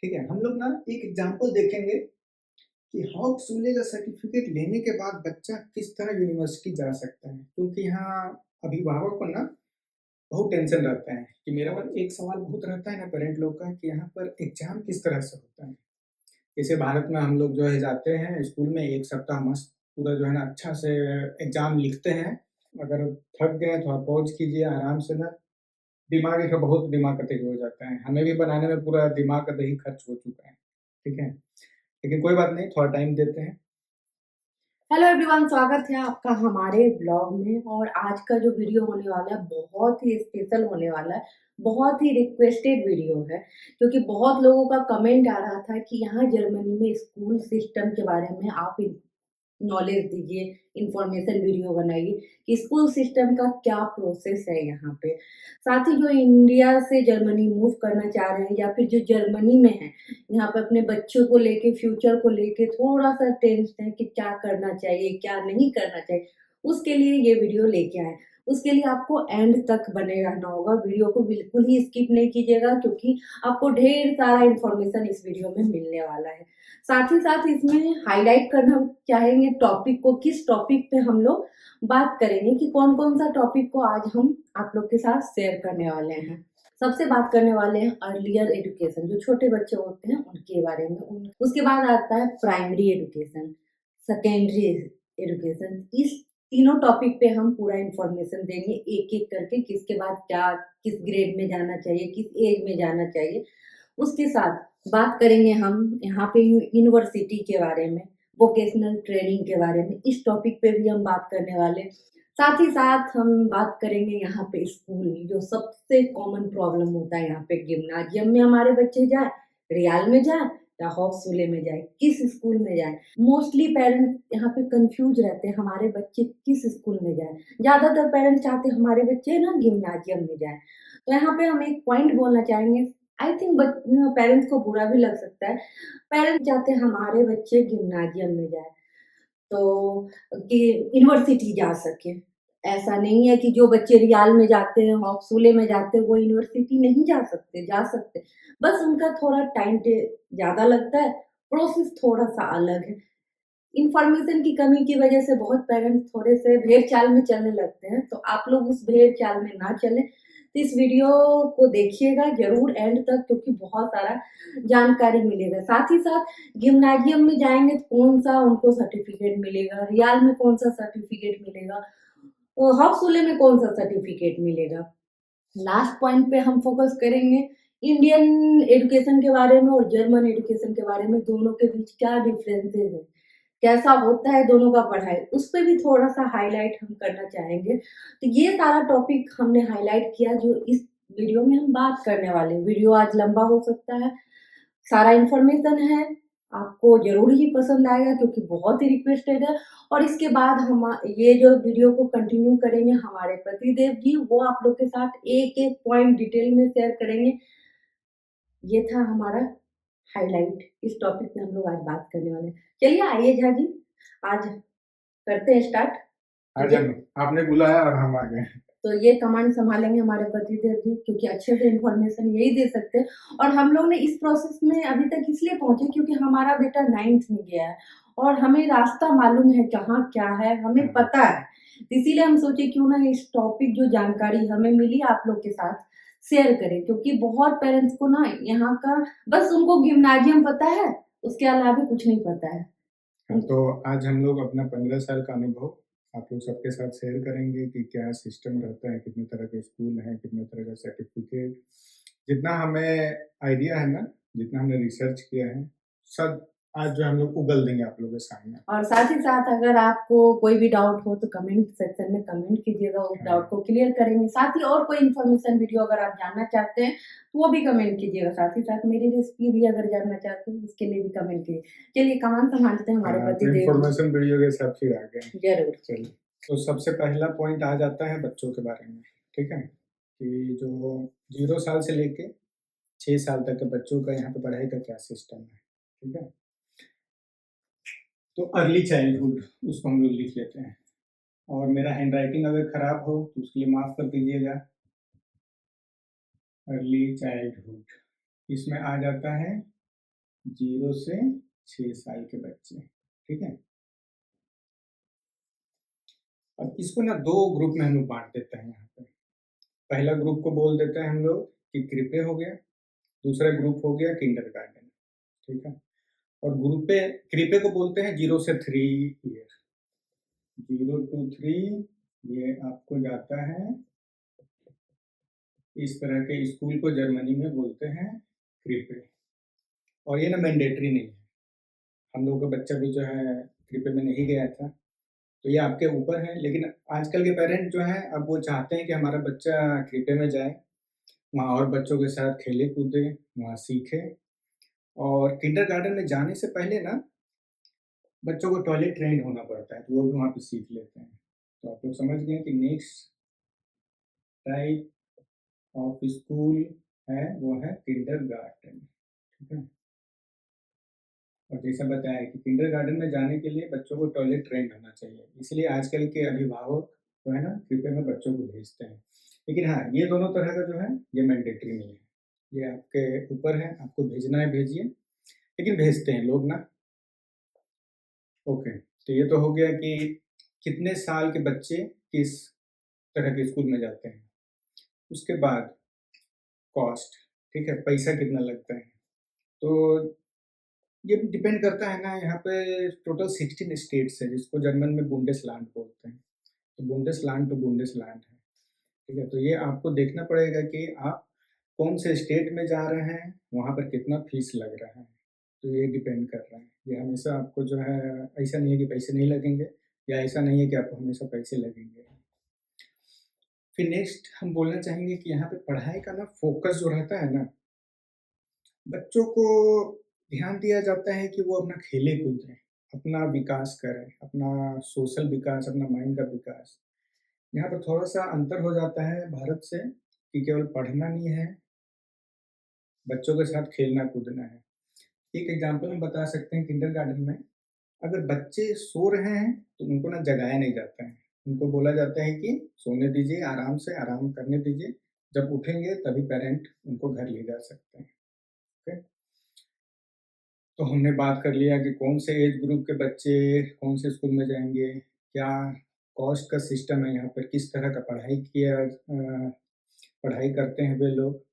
ठीक है। हम लोग ना एक एग्जाम्पल देखेंगे कि हॉब्सुले का सर्टिफिकेट लेने के बाद बच्चा किस तरह यूनिवर्सिटी जा सकता है, क्योंकि यहाँ अभिभावक को ना बहुत टेंशन रहता है कि मेरा एक सवाल बहुत रहता है ना पेरेंट लोग का कि यहाँ पर एग्जाम किस तरह से होता है। जैसे भारत में हम लोग जो है जाते हैं स्कूल में, एक सप्ताह मस्त पूरा जो है ना अच्छा से एग्जाम लिखते हैं। अगर थक गए थोड़ा पॉज कीजिए आराम से ना, दिमाग का बहुत दिमाग का तेज हो जाता है। हमें भी बनाने में पूरा दिमाग का दही खर्च हो चुका है, ठीक है। लेकिन कोई बात नहीं, थोड़ा टाइम देते हैं। हेलो एवरीवन, स्वागत है आपका हमारे ब्लॉग में। और आज का जो वीडियो होने वाला है बहुत ही स्पेशल होने वाला है। बहुत ही रिक्वेस्टेड वीडियो है क्योंकि बहुत लोगों का कमेंट आ रहा था कि यहाँ जर्मनी में स्कूल सिस्टम के बारे में आप नॉलेज दीजिए, इंफॉर्मेशन वीडियो बनाइए कि स्कूल सिस्टम का क्या प्रोसेस है यहाँ पे। साथ ही जो इंडिया से जर्मनी मूव करना चाह रहे हैं या फिर जो जर्मनी में है, यहाँ पे अपने बच्चों को लेके, फ्यूचर को लेके थोड़ा सा टेंशन है कि क्या करना चाहिए क्या नहीं करना चाहिए, उसके लिए ये वीडियो लेके आए। उसके लिए आपको एंड तक बने रहना होगा, वीडियो को बिल्कुल ही स्किप नहीं कीजिएगा क्योंकि आपको ढेर सारा इंफॉर्मेशन इस वीडियो में मिलने वाला है। साथ ही साथ इसमें हाईलाइट करना चाहेंगे टॉपिक को, किस टॉपिक पे हम लोग बात करेंगे कि कौन कौन सा टॉपिक को आज हम आप लोग के साथ शेयर करने वाले हैं। सबसे बात करने वाले हैं अर्लियर एजुकेशन, जो छोटे बच्चे होते हैं उनके बारे में। उसके बाद आता है प्राइमरी एजुकेशन, सेकेंडरी एजुकेशन। इस तीनों टॉपिक पे हम पूरा इंफॉर्मेशन देंगे एक एक करके, किसके बाद क्या, किस ग्रेड में जाना चाहिए, किस एज में जाना चाहिए। उसके साथ बात करेंगे हम यहाँ पे यूनिवर्सिटी के बारे में, वोकेशनल ट्रेनिंग के बारे में। इस टॉपिक पे भी हम बात करने वाले। साथ ही साथ हम बात करेंगे यहाँ पे स्कूल, जो सबसे कॉमन प्रॉब्लम होता है यहाँ पे, गिम्नाजियम में हमारे बच्चे जाए, रियाल में जाए या हॉप्सुले में जाए, किस स्कूल में जाए। मोस्टली पेरेंट्स यहाँ पे कंफ्यूज रहते हैं हमारे बच्चे किस स्कूल में जाए। ज्यादातर पेरेंट्स चाहते हैं हमारे बच्चे ना गिम्नाजियम में जाए। तो यहाँ पे हम एक पॉइंट बोलना चाहेंगे, आई थिंक पेरेंट्स को बुरा भी लग सकता है। पेरेंट्स चाहते हैं हमारे बच्चे गिम्नाजियम में जाए तो कि यूनिवर्सिटी जा सके। ऐसा नहीं है कि जो बच्चे रियाल में जाते हैं, हॉक्सुले में जाते हैं, वो यूनिवर्सिटी नहीं जा सकते, जा सकते। बस उनका थोड़ा टाइम ज्यादा लगता है, प्रोसेस थोड़ा सा अलग है। इंफॉर्मेशन की कमी की वजह से बहुत पेरेंट्स थोड़े से भेड़ चाल में चलने लगते हैं, तो आप लोग उस भेड़ चाल में ना चले। तो इस वीडियो को देखिएगा जरूर एंड तक क्योंकि बहुत सारा जानकारी मिलेगा। साथ ही साथ गिम्नाजियम में जाएंगे तो कौन सा उनको सर्टिफिकेट मिलेगा, रियाल में कौन सा सर्टिफिकेट मिलेगा, हॉक्सुले में कौन सा सर्टिफिकेट मिलेगा। लास्ट पॉइंट पे हम फोकस करेंगे इंडियन एजुकेशन के बारे में और जर्मन एजुकेशन के बारे में, दोनों के बीच क्या डिफरेंसेस है, कैसा होता है दोनों का पढ़ाई, उस पर भी थोड़ा सा हाईलाइट हम करना चाहेंगे। तो ये सारा टॉपिक हमने हाईलाइट किया जो इस वीडियो में हम बात करने वाले हैं। वीडियो आज लंबा हो सकता है, सारा इन्फॉर्मेशन है, आपको जरूर ही पसंद आएगा क्योंकि बहुत ही रिक्वेस्टेड है। और इसके बाद हम ये जो वीडियो को कंटिन्यू करेंगे, हमारे पतिदेव जी वो आप लोग के साथ एक एक पॉइंट डिटेल में शेयर करेंगे। ये था हमारा हाईलाइट, इस टॉपिक पे हम लोग आज बात करने वाले हैं। चलिए आइए झा जी, आज करते हैं स्टार्ट। आ तो ये जाए, आपने बुलाया और हम आ गए। तो ये कमांड संभालेंगे हमारे पतिदेव जी क्योंकि अच्छे से इंफॉर्मेशन यही दे सकते हैं। और हम लोग ने इस प्रोसेस में अभी तक इसलिए पहुंचे क्योंकि हमारा बेटा 9th में गया है और हमें रास्ता मालूम है कहाँ क्या है, हमें पता है। इसीलिए हम सोचे क्यों ना इस टॉपिक जो जानकारी हमें मिली आप लोग के साथ शेयर करें, क्योंकि बहुत पेरेंट्स को ना यहाँ का बस उनको गिम्नाजियम पता है, उसके अलावा कुछ नहीं पता है। हाँ, तो आज हम लोग अपना 15 साल का अनुभव आप लोग सबके साथ शेयर करेंगे कि क्या सिस्टम रहता है, कितने तरह के स्कूल हैं, कितने तरह का सर्टिफिकेट। जितना हमें आइडिया है ना, जितना हमने रिसर्च किया है, सब आज जो हम लोग उगल देंगे आप लोगों के सामने। और साथ ही साथ अगर आपको कोई भी डाउट हो तो कमेंट सेक्शन में कमेंट कीजिएगा, उस डाउट को क्लियर करेंगे। साथ ही और कोई इन्फॉर्मेशन वीडियो अगर आप जानना चाहते हैं तो वो भी कमेंट कीजिएगा। साथ ही साथ मेरी रेसिपी भी अगर जानना चाहते हैं उसके लिए भी कमेंट कीजिए। चलिए कमान संभालते हैं हमारे पति तो देव इन्फॉर्मेशन वीडियो के साथ फिर आ गए। जरूर। चलिए, तो सबसे पहला पॉइंट आ जाता है बच्चों के बारे में, ठीक है। कि जो 0 साल से लेके 6 साल तक के बच्चों का यहाँ पे पढ़ाई का क्या सिस्टम है, ठीक है। तो अर्ली चाइल्डहुड उसको हम लोग लिख लेते हैं। और मेरा हैंड राइटिंग अगर खराब हो तो उसके लिए माफ़ कर दीजिएगा। अर्ली चाइल्डहुड इसमें आ जाता है 0 से 6 साल के बच्चे, ठीक है। अब इसको ना 2 ग्रुप में हम लोग बाँट देते हैं यहाँ पे। पहला ग्रुप को बोल देते हैं हम लोग कि कृपे हो गया, दूसरा ग्रुप हो गया किंडरगार्टन, ठीक है। और ग्रुपे कृपे को बोलते हैं 0 से 3 ईयर, 0 to 3 ये आपको जाता है इस तरह के स्कूल को जर्मनी में बोलते हैं कृपे। और ये ना मैंडेटरी नहीं है, हम लोगों का बच्चा भी जो है कृपे में नहीं गया था, तो ये आपके ऊपर है। लेकिन आजकल के पेरेंट जो हैं अब वो चाहते हैं कि हमारा बच्चा कृपे में जाए, वहाँ और बच्चों के साथ खेले कूदे, वहाँ सीखे। और किंडरगार्टन में जाने से पहले ना बच्चों को टॉयलेट ट्रेंड होना पड़ता है, तो वो भी वहाँ पे सीख लेते हैं। तो आप लोग समझ गए कि नेक्स्ट टाइप ऑफ स्कूल है वो है किंडरगार्टन, ठीक है। और जैसा बताया कि किंडरगार्टन में जाने के लिए बच्चों को टॉयलेट ट्रेंड होना चाहिए, इसलिए आजकल के अभिभावक जो है ना कृपया में बच्चों को भेजते हैं। लेकिन हाँ, ये दोनों तरह का जो है ये मैंडेटरी नहीं है, ये आपके ऊपर है, आपको भेजना है भेजिए, लेकिन भेजते हैं लोग ना। ओके, तो ये तो हो गया कि कितने साल के बच्चे किस तरह के स्कूल में जाते हैं। उसके बाद कॉस्ट, ठीक है, पैसा कितना लगता है। तो ये डिपेंड करता है ना, यहाँ पे टोटल 16 स्टेट्स है जिसको जर्मन में बुंडेसलैंड बोलते हैं। तो बुंडेसलैंड तो बुंडेसलैंड है, ठीक है। तो ये आपको देखना पड़ेगा कि आप कौन से स्टेट में जा रहे हैं, वहाँ पर कितना फीस लग रहा है, तो ये डिपेंड कर रहा है। ये हमेशा आपको जो है ऐसा नहीं है कि पैसे नहीं लगेंगे, या ऐसा नहीं है कि आपको हमेशा पैसे लगेंगे। फिर नेक्स्ट हम बोलना चाहेंगे कि यहाँ पे पढ़ाई का ना फोकस जो रहता है ना, बच्चों को ध्यान दिया जाता है कि वो अपना खेले कूदें, अपना विकास करें, अपना सोशल विकास, अपना माइंड का विकास। यहाँ पर थोड़ा-सा अंतर हो जाता है भारत से कि केवल पढ़ना नहीं है, बच्चों के साथ खेलना-कूदना है। एक एग्ज़ाम्पल हम बता सकते हैं किंडरगार्टन में, अगर बच्चे सो रहे हैं, तो उनको ना जगाया नहीं जाता है। उनको बोला जाता है कि सोने दीजिए, आराम से आराम करने दीजिए, जब उठेंगे तभी पेरेंट उनको घर ले जा सकते हैं, ओके। तो हमने बात कर लिया कि कौन से एज ग्रुप के बच्चे कौन से स्कूल में जाएँगे, क्या कॉस्ट का सिस्टम है यहाँ पर, किस तरह का पढ़ाई करते हैं वे लोग।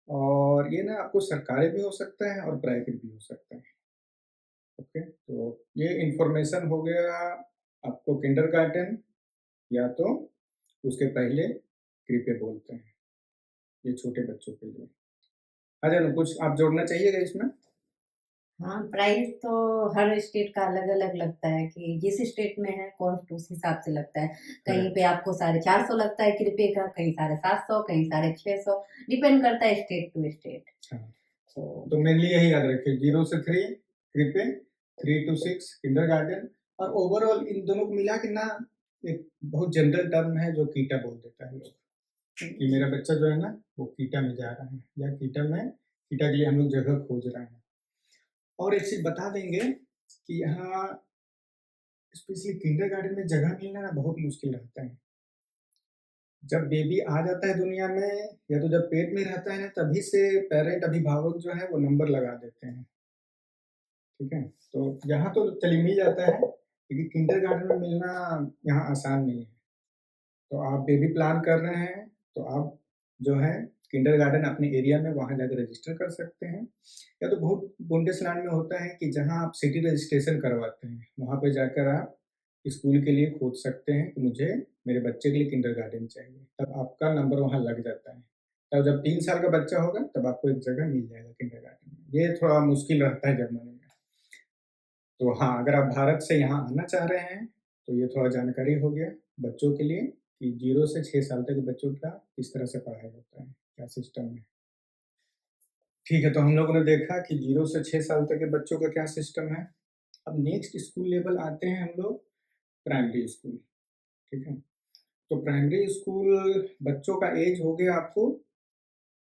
और ये ना आपको सरकारी भी हो सकता है और प्राइवेट भी हो सकता है, ओके। तो ये इन्फॉर्मेशन हो गया आपको किंडरगार्टन या तो उसके पहले प्रीपे बोलते हैं, ये छोटे बच्चों के लिए। अच्छा, तो कुछ आप जोड़ना चाहिएगा इसमें? हाँ, प्राइस तो हर स्टेट का अलग-अलग लगता है कि जिस स्टेट में है कॉस्ट उस हिसाब से लगता है। कहीं पे करेक्ट। आपको 450 लगता है कृपए का, कहीं 750, कहीं 650 डिपेंड करता है स्टेट टू स्टेट। हाँ, तो तो मेनली यही याद रखिए 0 से 3 प्रीपे, 3 to 6 किंडरगार्टन। और ओवरऑल इन दोनों को मिला के ना एक बहुत जनरल टर्म है जो कीटा बोल देता है लोग, कि मेरा बच्चा जो है ना वो कीटा में जा रहा है, या कीटा के लिए हम लोग जगह खोज रहे हैं। और एक चीज़ बता देंगे कि यहाँ स्पेशली किंडरगार्टन में जगह मिलना ना बहुत मुश्किल रहता है। जब बेबी आ जाता है दुनिया में, या तो जब पेट में रहता है ना, तभी से पेरेंट अभिभावक जो है वो नंबर लगा देते हैं, ठीक है। तो यहाँ तो चलिए मिल जाता है, लेकिन किंडरगार्टन में मिलना यहाँ आसान नहीं है। तो आप बेबी प्लान कर रहे हैं, तो आप जो है किंडरगार्टन अपने एरिया में वहाँ जाकर रजिस्टर कर सकते हैं। या तो बहुत बुंडेसलैंड में होता है कि जहाँ आप सिटी रजिस्ट्रेशन करवाते हैं, वहाँ पे जाकर आप स्कूल के लिए खोज सकते हैं कि मुझे मेरे बच्चे के लिए किंडरगार्टन चाहिए, तब आपका नंबर वहाँ लग जाता है। तब जब 3 साल का बच्चा होगा तब आपको एक जगह मिल जाएगा किंडरगार्टन में। ये थोड़ा मुश्किल रहता है जर्मनी में। तो हाँ, अगर आप भारत से यहाँ आना चाह रहे हैं, तो ये थोड़ा जानकारी हो गया बच्चों के लिए कि 0 से 6 साल तक के बच्चों का किस तरह से पढ़ाई होता है, क्या सिस्टम है। ठीक है, तो हम लोगों ने देखा कि 0 से 6 साल तक के बच्चों का क्या सिस्टम है। अब नेक्स्ट स्कूल लेवल आते हैं हम लोग प्राइमरी स्कूल, ठीक है। तो प्राइमरी स्कूल बच्चों का एज हो गया आपको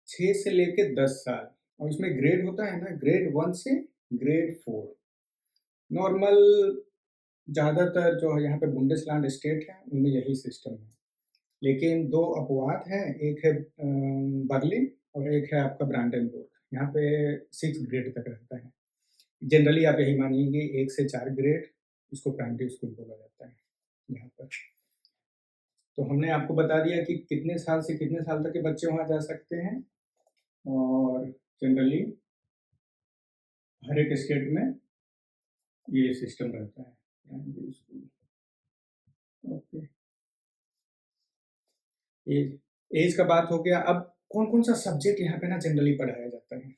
6 से लेके 10 साल, और इसमें ग्रेड होता है ना, ग्रेड 1 से ग्रेड 4। नॉर्मल ज़्यादातर जो है यहाँ पे बुंडेसलैंड स्टेट है, उनमें यही सिस्टम है। लेकिन 2 अपवाद हैं, एक है बर्लिन और एक है आपका ब्रांडेनबुर्ग। यहाँ पे 6 ग्रेड तक रहता है। जनरली आप यही मानिए कि 1 से 4 ग्रेड इसको प्राइमरी स्कूल बोला जाता है यहाँ पर। तो हमने आपको बता दिया कि कितने साल से कितने साल तक के बच्चे वहाँ जा सकते हैं और जनरली हर एक स्टेट में ये सिस्टम रहता है primary school. Okay, age age का बात हो गया। अब कौन-कौन सा सब्जेक्ट यहाँ पे ना जनरली पढ़ाया जाता है?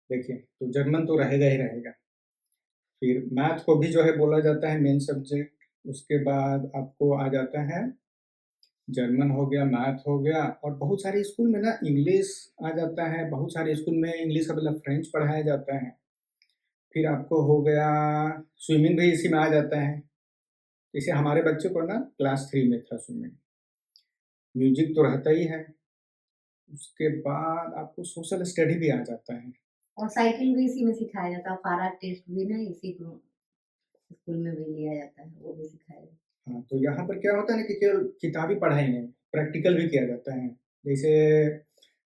देखिए, तो जर्मन तो रहेगा ही रहेगा। फिर मैथ को भी जो है बोला जाता है मेन सब्जेक्ट। उसके बाद आपको आ जाता है जर्मन हो गया, मैथ हो गया और बहुत सारे स्कूल में ना इंग्लिश आ जाता है। बहुत सारे स्कूल में इंग्लिश का मतलब फ्रेंच पढ़ाया जाता है। फिर आपको हो गया स्विमिंग भी इसी में आ जाता है। जैसे हमारे बच्चे को ना क्लास 3 में था स्विमिंग। म्यूजिक तो रहता ही है। उसके बाद आपको सोशल स्टडी भी आ जाता है। और साइकिल भी इसी में सिखाया जाता है, पारा टेस्ट भी ना इसी को स्कूल में भी लिया जाता है, वो भी सिखाया जाता है। हाँ, तो यहाँ पर क्या होता है ना कि केवल किताबी पढ़ाई नहीं, प्रैक्टिकल भी किया जाता है। जैसे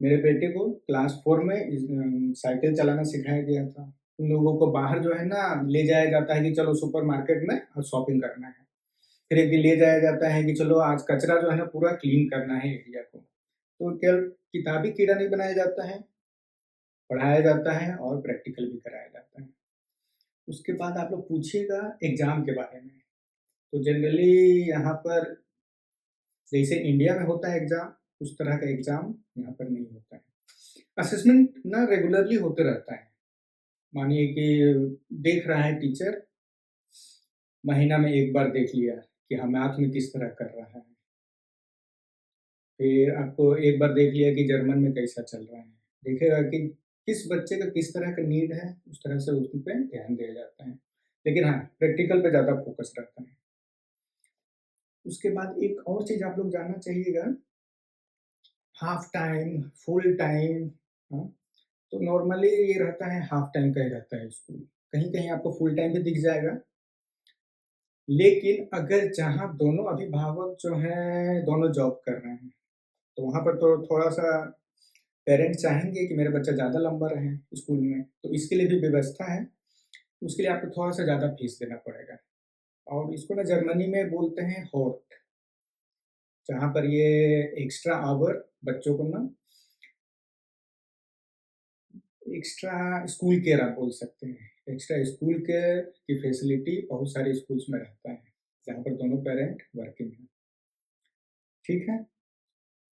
मेरे बेटे को क्लास 4 में साइकिल चलाना सिखाया गया था। उन लोगों को बाहर जो है ना ले जाया जाता है कि चलो सुपरमार्केट में शॉपिंग करना है। फिर एक दिन ले जाया जाता है कि चलो आज कचरा जो है ना पूरा क्लीन करना है एरिया को। तो केवल किताबी कीड़ा नहीं बनाया जाता है, पढ़ाया जाता है और प्रैक्टिकल भी कराया जाता है। उसके बाद आप लोग पूछिएगा एग्ज़ाम के बारे में। तो जनरली यहाँ पर जैसे इंडिया में होता है एग्ज़ाम, उस तरह का एग्ज़ाम यहाँ पर नहीं होता है। असेसमेंट ना रेगुलरली होते रहता है। मानिए कि देख रहा है टीचर, महीना में 1 बार देख लिया कि हाँ, मैथ में किस तरह कर रहा है। फिर आपको एक बार देख लिया कि जर्मन में कैसा चल रहा है। देखेगा कि किस बच्चे का किस तरह का नीड है, उस तरह से उस पे ध्यान दिया जाता है। लेकिन हाँ, प्रैक्टिकल पे ज़्यादा फ़ोकस रहता है। उसके बाद एक और चीज़ आप लोग जानना चाहिएगा, हाफ टाइम, फुल टाइम, हाँ, तो नॉर्मली ये रहता है हाफ टाइम का ही रहता है स्कूल। कहीं-कहीं आपको फुल टाइम भी दिख जाएगा। लेकिन अगर जहाँ दोनों अभिभावक जो हैं, दोनों जॉब कर रहे हैं, तो वहाँ पर तो थोड़ा-सा पेरेंट्स चाहेंगे कि मेरा बच्चा ज़्यादा लंबा रहे स्कूल में, तो इसके लिए भी व्यवस्था है। उसके लिए आपको थोड़ा-सा ज़्यादा फीस देना पड़ेगा और इसको ना जर्मनी में बोलते हैं हॉर्ट, जहाँ पर ये एक्स्ट्रा आवर बच्चों को ना एक्स्ट्रा स्कूल केयर आप बोल सकते हैं। एक्स्ट्रा स्कूल केयर की फैसिलिटी बहुत सारे स्कूल्स में रहता है, जहाँ पर दोनों पेरेंट वर्किंग हैं। ठीक है?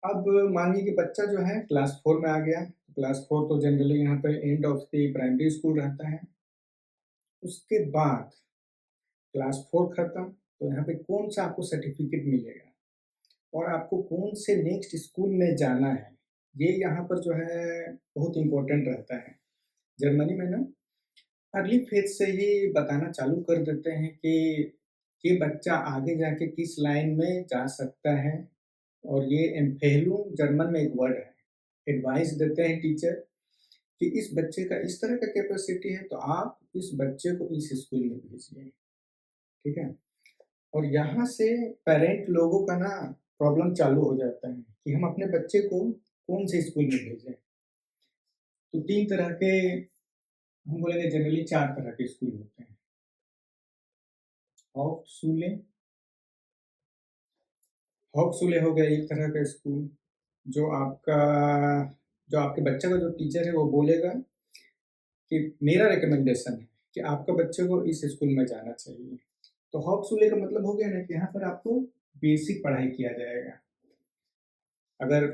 अब मानिए कि बच्चा जो है क्लास 4 में आ गया, क्लास 4 तो जनरली यहाँ पे end of the primary school रहता है। उसके बाद क्लास 4 खत्म, तो यहाँ पे कौन-सा आपको सर्टिफ़िकेट मिलेगा और आपको कौन से नेक्स्ट स्कूल में जाना है, ये यहाँ पर जो है बहुत इम्पोर्टेंट रहता है। जर्मनी में ना अर्ली फेज़ से ही बताना चालू कर देते हैं कि ये बच्चा आगे जाके किस लाइन में जा सकता है और ये एम्फेलुम जर्मन में एक वर्ड है। एडवाइस देते हैं टीचर कि इस बच्चे का इस तरह का कैपेसिटी है, तो आप इस बच्चे को इस स्कूल में भेजिए, ठीक है? और यहाँ से पेरेंट लोगों का ना प्रॉब्लम चालू हो जाता है कि हम अपने बच्चे को कौन से स्कूल में भेजें। तो 3 तरह के हम बोलेंगे जनरली 4 तरह के स्कूल होते हैं। हाउपशुले हाउपशुले हो गया एक तरह का स्कूल, जो आपका जो आपके बच्चे का जो टीचर है वो बोलेगा कि मेरा रिकमेंडेशन है कि आपका बच्चे को इस स्कूल में जाना चाहिए। तो हाउपशुले का मतलब हो गया ना कि यहाँ पर आपको बेसिक पढ़ाई किया जाएगा। अगर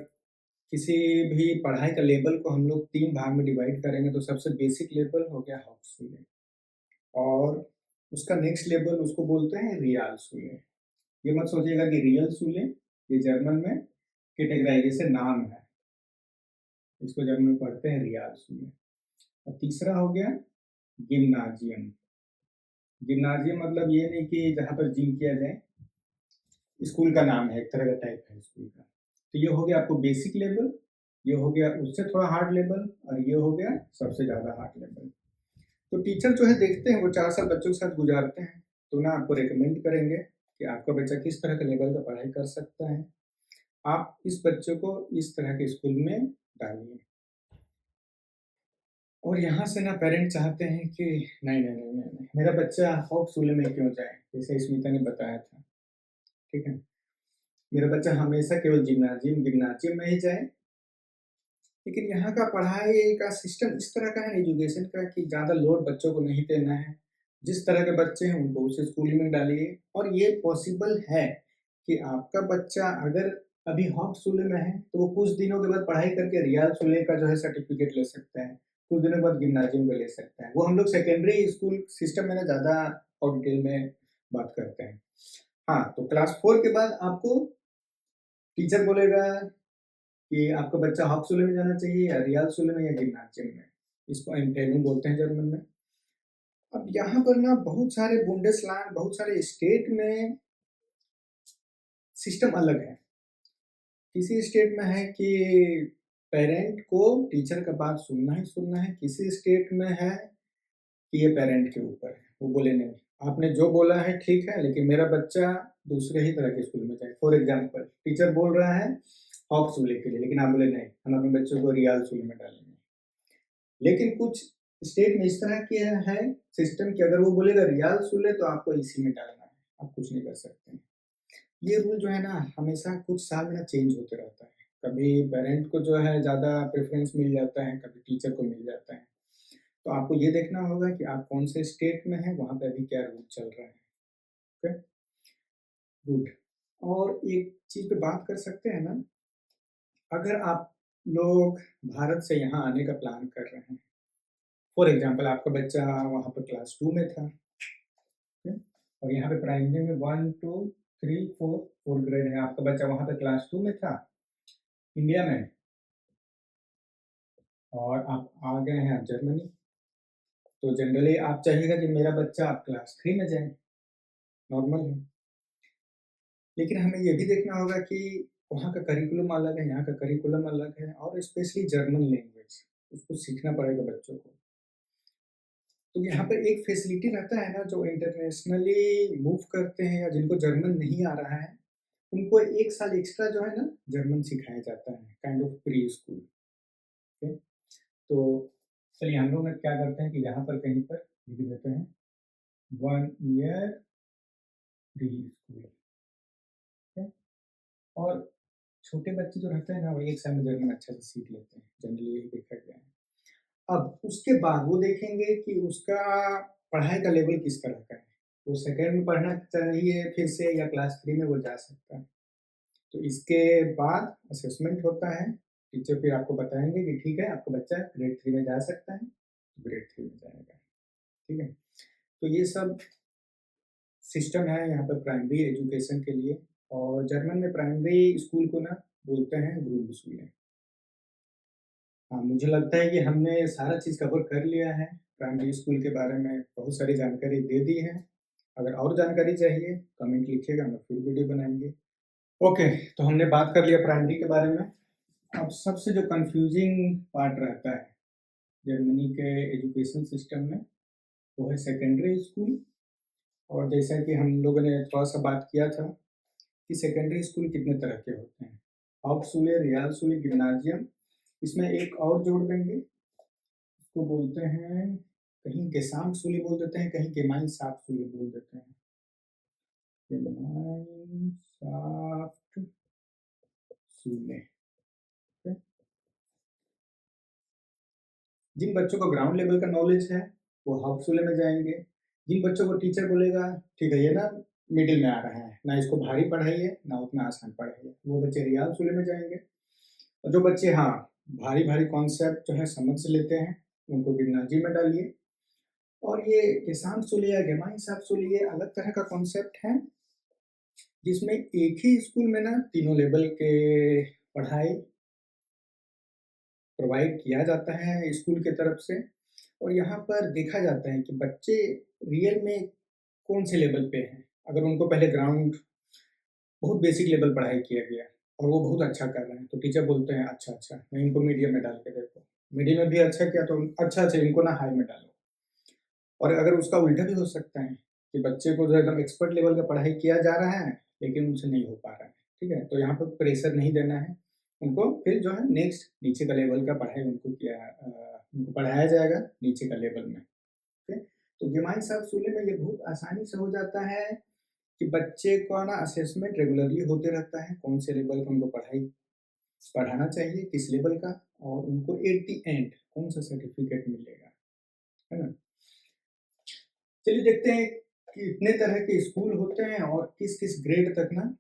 किसी भी पढ़ाई का लेवल को हम लोग 3 भाग में डिवाइड करेंगे तो सबसे बेसिक लेवल हो गया हाउपशुले और उसका नेक्स्ट लेवल उसको बोलते हैं रियालशुले। ये मत सोचिएगा कि रियल शूले, ये जर्मन में कैटेगराइजेशन नाम है। इसको जर्मन में पढ़ते हैं रियालशुले। और तीसरा हो गया गिम्नाजियम। गिम्नाजियम मतलब ये नहीं कि जहाँ पर जिम किया जाए, स्कूल का नाम है, एक तरह का टाइप है स्कूल का। तो ये हो गया आपको बेसिक लेवल, ये हो गया उससे थोड़ा हार्ड लेवल और ये हो गया सबसे ज़्यादा हार्ड लेवल। तो टीचर जो है देखते हैं वो 4 साल बच्चों के साथ गुजारते हैं, तो ना आपको रिकमेंड करेंगे कि आपका बच्चा किस तरह के लेवल का पढ़ाई कर सकता है। आप इस बच्चे को इस तरह के स्कूल में डालिए। और यहाँ से ना पेरेंट चाहते हैं कि नहीं नहीं नहीं नहीं नहीं, मेरा बच्चा हॉप स्कूल में क्यों जाए, जैसे स्मिता ने बताया था, ठीक है, मेरा बच्चा हमेशा केवल जिम्नाजियम गिम्नाजियम में ही जाए। लेकिन यहाँ का पढ़ाई का सिस्टम इस तरह का है एजुकेशन का कि ज़्यादा लोड बच्चों को नहीं देना है। जिस तरह के बच्चे हैं उनको उस स्कूल में डालिए, और ये पॉसिबल है कि आपका बच्चा अगर अभी हॉप स्कूल में है तो वो कुछ दिनों के बाद पढ़ाई करके रियाल स्कूल का जो है सर्टिफिकेट ले सकता है, कुछ दिनों के बाद गिम्नाजियम का ले सकता है। वो हम लोग सेकेंडरी स्कूल सिस्टम में ना ज़्यादा और डिटेल में बात करते हैं। हाँ, तो क्लास 4 के बाद आपको टीचर बोलेगा कि आपका बच्चा हाउसफुल में जाना चाहिए या रियालफुल में या गिम्नाजियम में। इसको एम्पेनू बोलते हैं जर्मन में। अब यहाँ पर ना बहुत सारे बुंडेसलैंड, बहुत सारे स्टेट में सिस्टम अलग है। किसी स्टेट में है कि पेरेंट को टीचर का बात सुनना ही सुनना है, किसी स्टेट में है कि ये पेरेंट के ऊपर है। वो बोले नहीं, आपने जो बोला है ठीक है, लेकिन मेरा बच्चा दूसरे ही तरह के स्कूल में जाए। फॉर एग्जाम्पल, टीचर बोल रहा है हॉप स्कूल के लिए, लेकिन आप बोले नहीं, हम अपने बच्चों को रियाल स्कूल में डालेंगे। लेकिन कुछ स्टेट में इस तरह की है सिस्टम कि अगर वो बोलेगा रियाल स्कूल है तो आपको इसी में डालना है, आप कुछ नहीं कर सकते। ये रूल जो है ना हमेशा कुछ साल में ना चेंज होते रहता है। कभी पेरेंट को जो है ज़्यादा प्रेफरेंस मिल जाता है, कभी टीचर को मिल जाता है। तो आपको ये देखना होगा कि आप कौन से स्टेट में हैं, वहाँ पे अभी क्या रूल चल रहा है। Okay, good. और एक चीज़ पे बात कर सकते हैं ना, अगर आप लोग भारत से यहाँ आने का प्लान कर रहे हैं, फॉर एग्जाम्पल आपका बच्चा वहाँ पर क्लास 2 में था, okay? और यहाँ पे प्राइमरी में 1 2 3 4 4 ग्रेड है, आपका बच्चा वहाँ पे क्लास 2 में था इंडिया में, और आप आ गए हैं आप जर्मनी। तो जनरली आप चाहिएगा कि मेरा बच्चा आप क्लास 3 में जाए, नॉर्मल है। लेकिन हमें ये भी देखना होगा कि वहाँ का करिकुलम अलग है, यहाँ का करिकुलम अलग है, और स्पेशली जर्मन लैंग्वेज उसको सीखना पड़ेगा बच्चों को। तो यहाँ पर एक फैसिलिटी रहता है ना, जो इंटरनेशनली मूव करते हैं या जिनको जर्मन नहीं आ रहा है, उनको 1 साल एक्स्ट्रा जो है ना जर्मन सिखाया जाता है, kind of pre school. Okay, तो चलिए हम लोग क्या करते हैं कि यहाँ पर कहीं पर लिख देते हैं 1 ईयर प्री स्कूल। और छोटे बच्चे जो रहते हैं ना वो 1 साल में जर्मन अच्छा से सीख लेते हैं, जनरली यही देखा गया है। अब उसके बाद वो देखेंगे कि उसका पढ़ाई का लेवल किस तरह का है, वो सेकेंड में पढ़ना चाहिए फिर से या क्लास 3 में वो जा सकता है। तो इसके बाद असेसमेंट होता है, टीचर फिर आपको बताएंगे कि ठीक है आपका बच्चा ग्रेड 3 में जा सकता है, तो ग्रेड 3 में जाएगा। ठीक है, तो ये सब सिस्टम है यहाँ पर प्राइमरी एजुकेशन के लिए। और जर्मन में प्राइमरी स्कूल को ना बोलते हैं ग्रुंडस्कूल। हाँ, मुझे लगता है कि हमने सारा चीज़ कवर कर लिया है, प्राइमरी स्कूल के बारे में बहुत सारी जानकारी दे दी है। अगर और जानकारी चाहिए कमेंट लिखिएगा, हम फिर वीडियो बनाएंगे। ओके, तो हमने बात कर लिया प्राइमरी के बारे में। अब सबसे जो कंफ्यूजिंग पार्ट रहता है जर्मनी के एजुकेशन सिस्टम में, वो है सेकेंडरी स्कूल। और जैसा कि हम लोगों ने थोड़ा सा बात किया था कि सेकेंडरी स्कूल कितने तरह के होते हैं, हाउपशुले, रियालशुले, गिम्नाजियम। इसमें एक और जोड़ देंगे, इसको बोलते हैं, कहीं गेसाम्टशुले बोल देते हैं, कहीं गेमाइनसाफ्टशुले बोल देते हैं। गेमाइनसाफ्टशुले। जिन बच्चों को ग्राउंड लेवल का नॉलेज है वो हाउपशुले में जाएंगे। जिन बच्चों को टीचर बोलेगा ठीक है ये ना मिडिल में आ रहा है, ना इसको भारी पढ़ाइए ना उतना आसान पढ़ाइए, वो बच्चे रियालशुले में जाएंगे। और जो बच्चे हाँ भारी भारी कॉन्सेप्ट जो है समझ लेते हैं उनको गिम्नाजी में डालिए। और ये गेसाम्टशुले या गेमाइनसाफ्टशुले ये अलग तरह का कॉन्सेप्ट है, जिसमें एक ही स्कूल में ना तीनों लेवल के पढ़ाई प्रोवाइड किया जाता है स्कूल के तरफ से। और यहाँ पर देखा जाता है कि बच्चे रियल में कौन से लेवल पे हैं। अगर उनको पहले ग्राउंड बहुत बेसिक लेवल पढ़ाई किया गया और वो बहुत अच्छा कर रहे हैं तो टीचर बोलते हैं अच्छा अच्छा मैं इनको मीडियम में डाल के देखो, मीडियम में भी अच्छा किया तो अच्छा अच्छा इनको ना हाई में डालो। और अगर उसका उल्टा भी हो सकता है कि बच्चे को जो एकदम एक्सपर्ट लेवल का पढ़ाई किया जा रहा है लेकिन उनसे नहीं हो पा रहा है, ठीक है, तो यहाँ पर प्रेशर नहीं देना है। उनको फिर जो है नेक्स्ट नीचे का लेवल का पढ़ाई उनको पढ़ाया जाएगा नीचे का लेवल में। ओके, तो गेमाइन साहब स्कूल में ये बहुत आसानी से हो जाता है कि बच्चे को ना असेसमेंट रेगुलरली होते रहता है, कौन से लेवल का उनको पढ़ाना चाहिए, किस लेवल का, और उनको एट द एंड कौन सा सर्टिफिकेट मिलेगा, है ना। चलिए देखते हैं कि इतने तरह के स्कूल होते हैं और किस किस ग्रेड तक ना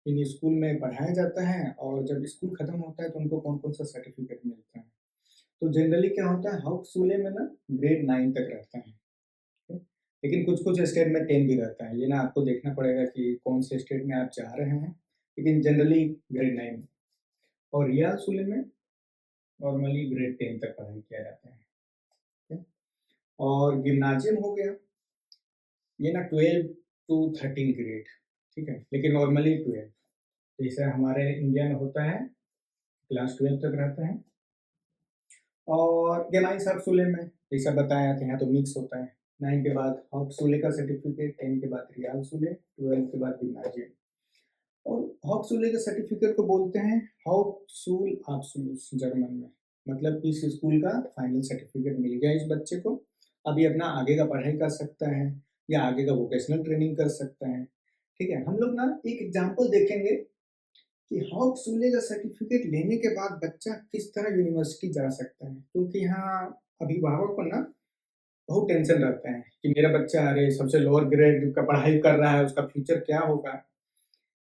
इन स्कूल में पढ़ाया जाता है, और जब स्कूल खत्म होता है तो उनको कौन कौन सा सर्टिफिकेट मिलता है। तो जनरली क्या होता है, हाउसफुल में ना ग्रेड 9 तक रहता है, ठीक है? लेकिन कुछ कुछ स्टेट में 10 भी रहता है, ये ना आपको देखना पड़ेगा कि कौन से स्टेट में आप जा रहे हैं, लेकिन जनरली ग्रेड 9। और रियाल सुले में नॉर्मली ग्रेड 10 तक पढ़ाई किया जाता है, ठीक है? और गिम्नाजियम हो गया, ये ना 12 टू 13 ग्रेड, ठीक है, लेकिन नॉर्मली 12, जैसे हमारे इंडिया में होता है क्लास 12 तक रहता है। और गेमाइन सब सुले में जैसा बताया था, यहाँ तो मिक्स होता है, 9 के बाद हॉप सुले का सर्टिफिकेट, 10 के बाद रियाल सुले, 12 के बाद गिम्नाजियम। और हॉप सुले के सर्टिफिकेट को बोलते हैं हॉप सूल आब्सुलूस जर्मन में, मतलब इस स्कूल का फाइनल सर्टिफिकेट मिल गया इस बच्चे को, अभी अपना आगे का पढ़ाई कर सकता है या आगे का वोकेशनल ट्रेनिंग कर सकता है, ठीक है। हम लोग ना एक एग्जाम्पल देखेंगे कि हॉप सूले का सर्टिफिकेट लेने के बाद बच्चा किस तरह यूनिवर्सिटी जा सकता है, क्योंकि यहाँ अभिभावक को ना बहुत टेंशन रहता है कि मेरा बच्चा अरे सबसे लोअर ग्रेड का पढ़ाई कर रहा है, उसका फ्यूचर क्या होगा।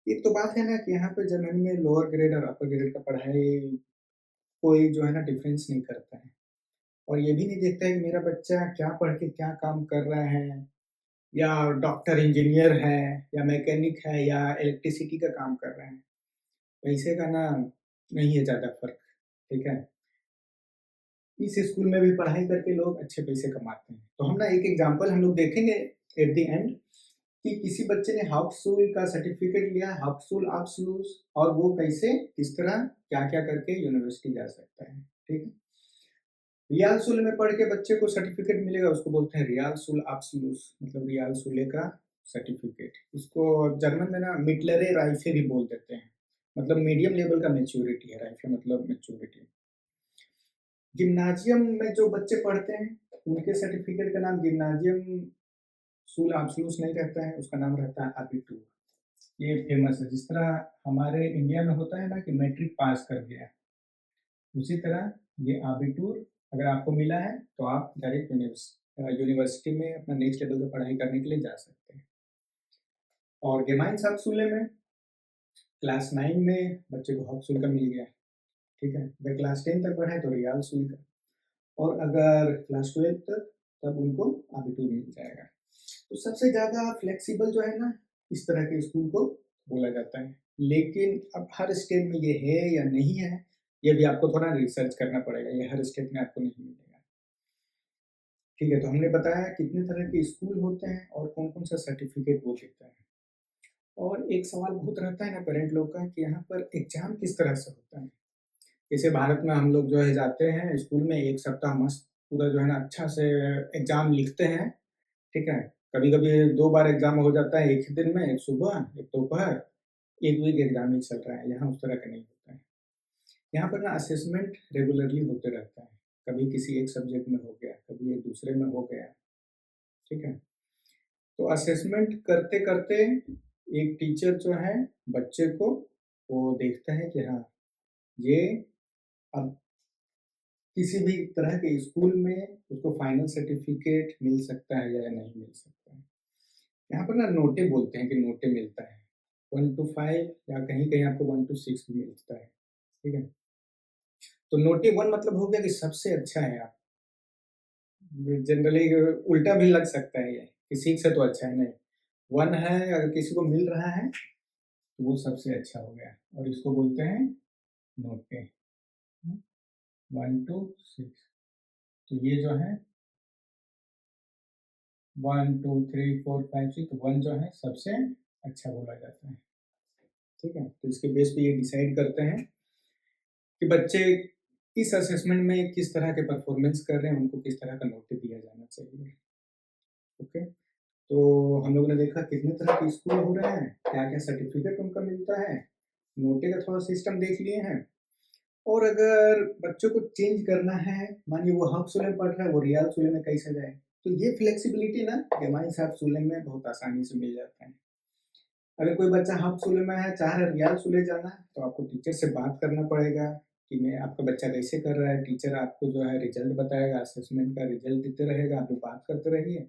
एक तो बात है ना कि यहाँ पे जर्मनी में लोअर ग्रेड और अपर ग्रेड का पढ़ाई कोई जो है ना डिफरेंस नहीं करता है, और ये भी नहीं देखता है कि मेरा बच्चा क्या पढ़ के क्या काम कर रहा है, या डॉक्टर इंजीनियर है या मैकेनिक है या इलेक्ट्रिसिटी का काम कर रहा है। पैसे का ना नहीं है ज़्यादा फर्क, ठीक है। इस स्कूल में भी पढ़ाई करके लोग अच्छे पैसे कमाते हैं। तो हम ना एक एग्जांपल हम लोग देखेंगे एट द एंड कि किसी बच्चे ने हाउसफुल का सर्टिफिकेट लिया, हाउसफुल आब्सलूस, और वो कैसे किस तरह क्या-क्या करके यूनिवर्सिटी जा सकता है, ठीक है। रियाल सुल में पढ़ के बच्चे को सर्टिफिकेट मिलेगा, उसको बोलते हैं रियाल सुल आब्सलूस, मतलब रियाल सुले का सर्टिफिकेट। इसको जर्मन में ना मिटलरे राइफे भी बोल देते हैं, मतलब मीडियम लेवल का मैच्योरिटी है, राइफे मतलब मैच्योरिटी। गिम्नाजियम में जो बच्चे पढ़ते हैं उनके सर्टिफिकेट का नाम गिम्नाजियम सूल आब्सलूस नहीं रहता है, उसका नाम रहता है अबिटूर। ये फेमस है, जिस तरह हमारे इंडिया में होता है ना कि मैट्रिक पास कर गया, उसी तरह ये अबिटूर अगर आपको मिला है तो आप डायरेक्ट यूनिवर्सिटी में अपना नेक्स्ट लेवल का पढ़ाई करने के लिए जा सकते हैं। और गेमाइन साहब सुले में क्लास 9 में बच्चे को हॉप का मिल गया, ठीक है। अगर क्लास 10 तक पढ़ा है तो रियाल सुल का, और अगर क्लास 12 तक तब उनको आबिटूर मिल जाएगा। तो सबसे ज़्यादा फ्लेक्सिबल जो है ना इस तरह के स्कूल को बोला जाता है, लेकिन अब हर स्टेट में ये है या नहीं है, ये भी आपको थोड़ा रिसर्च करना पड़ेगा, ये हर स्टेट में आपको नहीं मिलेगा, ठीक है। तो हमने बताया कितने तरह के स्कूल होते हैं और कौन कौन सा सर्टिफिकेट वो देता है। और एक सवाल बहुत रहता है ना पेरेंट लोग का कि यहाँ पर एग्जाम किस तरह से होता है। जैसे भारत में हम लोग जो है जाते हैं स्कूल में, एक सप्ताह मस्त पूरा जो है ना अच्छा से एग्जाम लिखते हैं, ठीक है। कभी-कभी 2 बार एग्ज़ाम हो जाता है एक ही दिन में, एक सुबह, एक दोपहर, एक वीक एग्ज़ाम ही चल रहा है, यहाँ उस तरह का नहीं होता है। यहाँ पर ना असेसमेंट रेगुलरली होते रहता है, कभी किसी एक सब्जेक्ट में हो गया, कभी एक दूसरे में हो गया, ठीक है। तो असेसमेंट करते-करते एक टीचर जो है बच्चे को वो देखता है कि हाँ, ये अब किसी भी तरह के स्कूल में उसको फाइनल सर्टिफिकेट मिल सकता है या नहीं मिल सकता है। यहाँ पर ना नोटे बोलते हैं कि नोटे मिलता है, 1 टू 5 या कहीं-कहीं आपको 1 टू 6 भी मिलता है, ठीक है? तो नोटे 1 मतलब हो गया कि सबसे अच्छा है आप, जनरली उल्टा भी लग सकता है ये, कि 6 है तो अच्छा है, नहीं, 1 है अगर किसी को मिल रहा है, तो वो सबसे अच्छा हो गया, और इसको बोलते हैं नोटे, 1 टू 6। तो ये जो है 1, 2, 3, 4, 5, 6, 1 जो है सबसे अच्छा बोला जाता है, ठीक है? तो इसके बेस पे ये डिसाइड करते हैं कि बच्चे इस असेसमेंट में किस तरह के परफॉर्मेंस कर रहे हैं, उनको किस तरह का नोट दिया जाना चाहिए, ओके। तो हम लोगों ने देखा कितने तरह के स्कूल हो रहे हैं, क्या-क्या सर्टिफिकेट उनका मिलता है, नोटे का थोड़ा सिस्टम देख लिए हैं, और अगर बच्चों को चेंज करना है, मानिए वो हब स्कूल में पढ़ रहा है, वो रियाल स्कूल में कैसे जाए, तो ये फ्लेक्सिबिलिटी ना गेमाइन साहब स्कूल में बहुत आसानी से मिल जाता है। अगर कोई बच्चा हब स्कूल में है, चाह रहा है रियाल स्कूल जाना है, तो आपको टीचर से बात करना पड़ेगा कि मैं आपका बच्चा कैसे कर रहा है। टीचर आपको जो है रिजल्ट बताएगा, असेसमेंट का रिजल्ट देते रहेगा, आप लोग बात करते रहिए।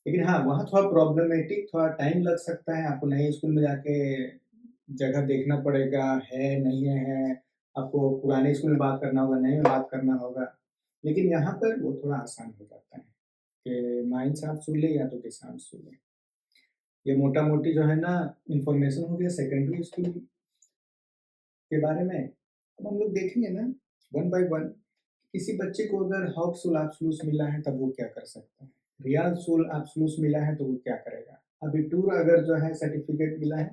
लेकिन हाँ, वहाँ थोड़ा प्रॉब्लमेटिक, थोड़ा टाइम लग सकता है, आपको नए स्कूल में जाके जगह देखना पड़ेगा, है नहीं है, आपको पुराने स्कूल में बात करना होगा, नए में बात करना होगा। लेकिन यहाँ पर वो थोड़ा आसान हो जाता है कि नाइंसाफ़ स्कूल ले या तो किसान स्कूल ले। ये मोटा-मोटी जो है ना इन्फॉर्मेशन हो गया सेकेंडरी स्कूल के बारे में। अब हम लोग देखेंगे ना वन बाय वन, किसी बच्चे को अगर हॉक्स एब्सोल्यूट मिला है तब वो क्या कर सकता है, रियल सोल एब्सोल्यूट मिला है तो वो क्या करेगा, अभी टूर अगर जो है सर्टिफिकेट मिला है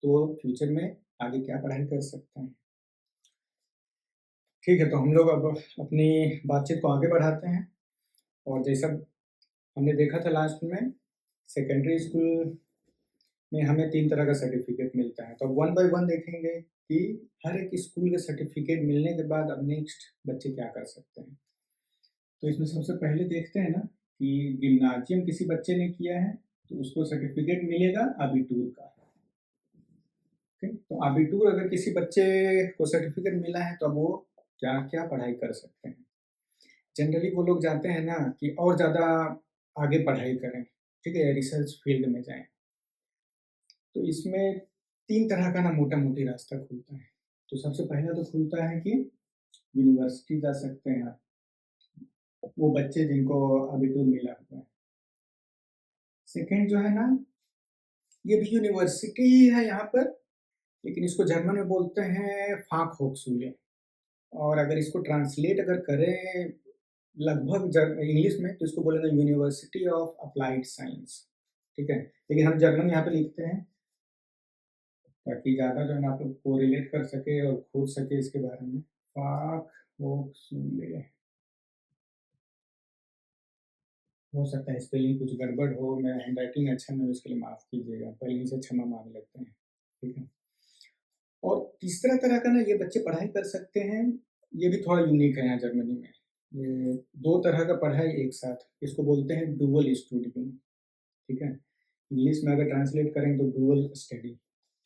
तो फ्यूचर में आगे क्या पढ़ाई कर सकता है। ठीक है, तो हम लोग अब अपनी बातचीत को आगे बढ़ाते हैं। और जैसा हमने देखा था लास्ट में, सेकेंडरी स्कूल में हमें 3 तरह का सर्टिफ़िकेट मिलता है। तो अब वन बाय वन देखेंगे कि हर एक स्कूल के सर्टिफ़िकेट मिलने के बाद अब नेक्स्ट बच्चे क्या कर सकते हैं। तो इसमें सबसे पहले देखते हैं ना कि गिम्नाज़ियम किसी बच्चे ने किया है, तो उसको सर्टिफ़िकेट मिलेगा अबिटूर का। ठीक? तो अबिटूर अगर किसी बच्चे को सर्टिफ़िकेट मिला है, तो अब वो क्या-क्या पढ़ाई कर सकते हैं। जनरली वो लोग जाते हैं ना कि और ज़्यादा आगे पढ़ाई करें, ठीक है? रिसर्च फील्ड में जाएँ। तो इसमें 3 तरह का ना मोटा-मोटी रास्ता खुलता है। तो सबसे पहला तो खुलता है कि यूनिवर्सिटी जा सकते हैं आप, वो बच्चे जिनको अबिटूर मिला हुआ है। सेकंड जो है ना, ये भी यूनिवर्सिटी ही है यहाँ पर, लेकिन इसको जर्मन में बोलते हैं फ़ाकहोchschule। और अगर इसको ट्रांसलेट अगर करें लगभग इंग्लिश में, तो इसको बोलेंगे यूनिवर्सिटी ऑफ अप्लाइड साइंस, ठीक है? लेकिन हम जर्मन यहाँ पे लिखते हैं ताकि ज़्यादा जो है ना आप लोग कोरिलेट कर सके और खोज सके इसके बारे में। फ़ाकहोchschule, हो सकता है स्पेलिंग कुछ गड़बड़ हो, मेरा हैंडराइटिंग अच्छा नहीं हो, इसके लिए माफ़ कीजिएगा, पहले ही से क्षमा माँग लेते हैं, ठीक है? और तीसरा तरह का ना ये बच्चे पढ़ाई कर सकते हैं, ये भी थोड़ा यूनिक है यहाँ जर्मनी में। ये 2 तरह का पढ़ाई एक साथ, इसको बोलते हैं डुअल स्टूडिंग, ठीक है? इंग्लिश में अगर ट्रांसलेट करें तो डुअल स्टडी,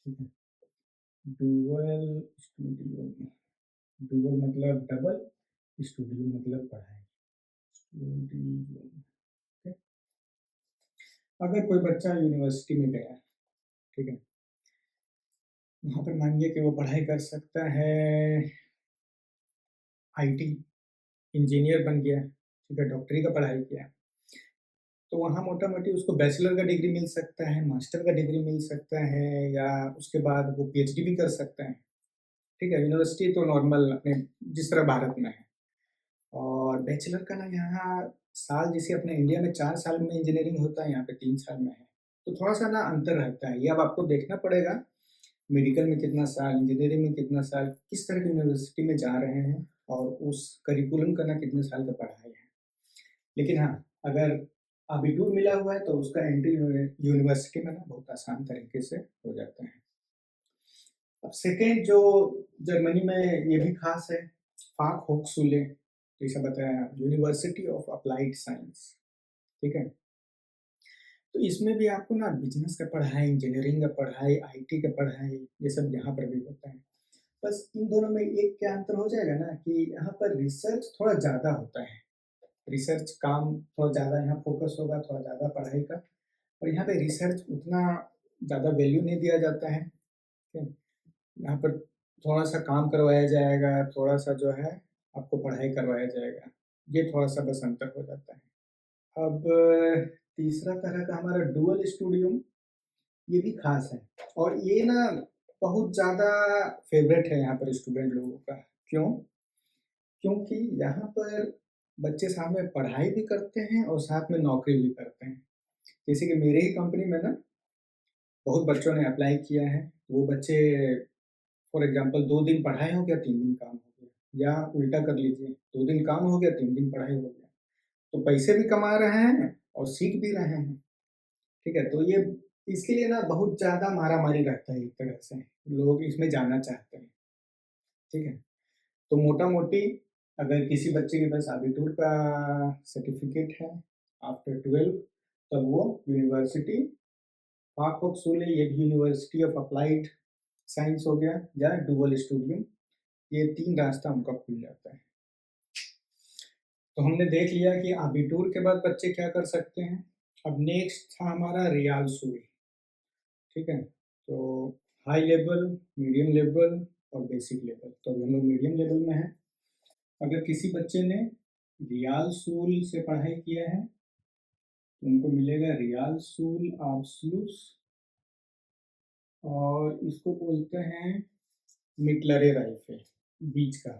ठीक है? डुअल स्टूडियो, डुअल मतलब डबल, स्टूडियो मतलब पढ़ाई, स्टूडियो, ठीक? अगर कोई बच्चा यूनिवर्सिटी में गया, ठीक है? वहाँ पर मानिए कि वो पढ़ाई कर सकता है, आईटी इंजीनियर बन गया, ठीक है? डॉक्टरी का पढ़ाई किया, तो वहाँ मोटा-मोटी उसको बैचलर का डिग्री मिल सकता है, मास्टर का डिग्री मिल सकता है, या उसके बाद वो पीएचडी भी कर सकता है, ठीक है? यूनिवर्सिटी तो नॉर्मल अपने जिस तरह भारत में है। और बैचलर का ना यहाँ साल जैसे अपने इंडिया में 4 साल में इंजीनियरिंग होता है, यहाँ पे 3 साल में है। तो थोड़ा-सा ना अंतर रहता है, ये अब आपको देखना पड़ेगा, मेडिकल में कितना साल, इंजीनियरिंग में कितना साल, किस तरह की यूनिवर्सिटी में जा रहे हैं और उस करिकुलम का ना कितने साल का पढ़ाई है। लेकिन हाँ, अगर अबिटूर मिला हुआ है तो उसका एंट्री यूनिवर्सिटी में ना बहुत आसान तरीके से हो जाता है। अब सेकेंड जो जर्मनी में ये भी खास है, फ़ाकहोchschule, जैसा बताया, यूनिवर्सिटी ऑफ अप्लाइड साइंस, ठीक है? तो इसमें भी आपको ना बिज़नेस का पढ़ाई, इंजीनियरिंग का पढ़ाई, आईटी का पढ़ाई, ये सब यहाँ पर भी होता है। बस इन दोनों में एक क्या अंतर हो जाएगा ना कि यहाँ पर रिसर्च थोड़ा ज़्यादा होता है। रिसर्च काम थोड़ा ज़्यादा यहाँ फ़ोकस होगा, थोड़ा ज़्यादा पढ़ाई का, और यहाँ पे रिसर्च उतना ज़्यादा वैल्यू नहीं दिया जाता है, ठीक है? यहाँ पर थोड़ा-सा काम करवाया जाएगा, थोड़ा-सा जो है आपको पढ़ाई करवाया जाएगा। ये थोड़ा-सा बस अंतर हो जाता है। अब तीसरा तरह का हमारा डुअल स्टूडियो, ये भी ख़ास है और ये ना बहुत ज़्यादा फ़ेवरेट है यहाँ पर स्टूडेंट लोगों का। क्यों? क्योंकि यहाँ पर बच्चे साथ में पढ़ाई भी करते हैं और साथ में नौकरी भी करते हैं। जैसे कि मेरे ही कंपनी में ना बहुत बच्चों ने अप्लाई किया है, वो बच्चे फॉर एग्ज़ाम्पल 2 दिन पढ़ाई हो गया, 3 दिन काम हो गया, या उल्टा कर लीजिए, 2 दिन काम हो गया, 3 दिन पढ़ाई हो गया। तो पैसे भी कमा रहे हैं और सीख भी रहे हैं, ठीक है? तो ये इसके लिए ना बहुत ज़्यादा मारा-मारी रहता है एक तरह से, लोग इसमें जाना चाहते हैं, ठीक है? तो मोटा मोटी अगर किसी बच्चे के पास अबिटूर का सर्टिफिकेट है आफ्टर 12, तब वो यूनिवर्सिटी Fachhochschule, ये भी यूनिवर्सिटी ऑफ अप्लाइड साइंस हो गया, या डुअल स्टूडियम, ये 3 रास्ता उनका खुल जाता है। तो हमने देख लिया कि अबिटूर के बाद बच्चे क्या कर सकते हैं। अब नेक्स्ट था हमारा रियालसूल, ठीक है। तो हाई लेवल, मीडियम लेवल और बेसिक लेवल। तो अभी हम लोग मीडियम लेवल में हैं। अगर किसी बच्चे ने रियालसूल से पढ़ाई किया है तो उनको मिलेगा रियालसूल आब्सलूस, और इसको बोलते हैं मिटलरे राइफे, बीच का,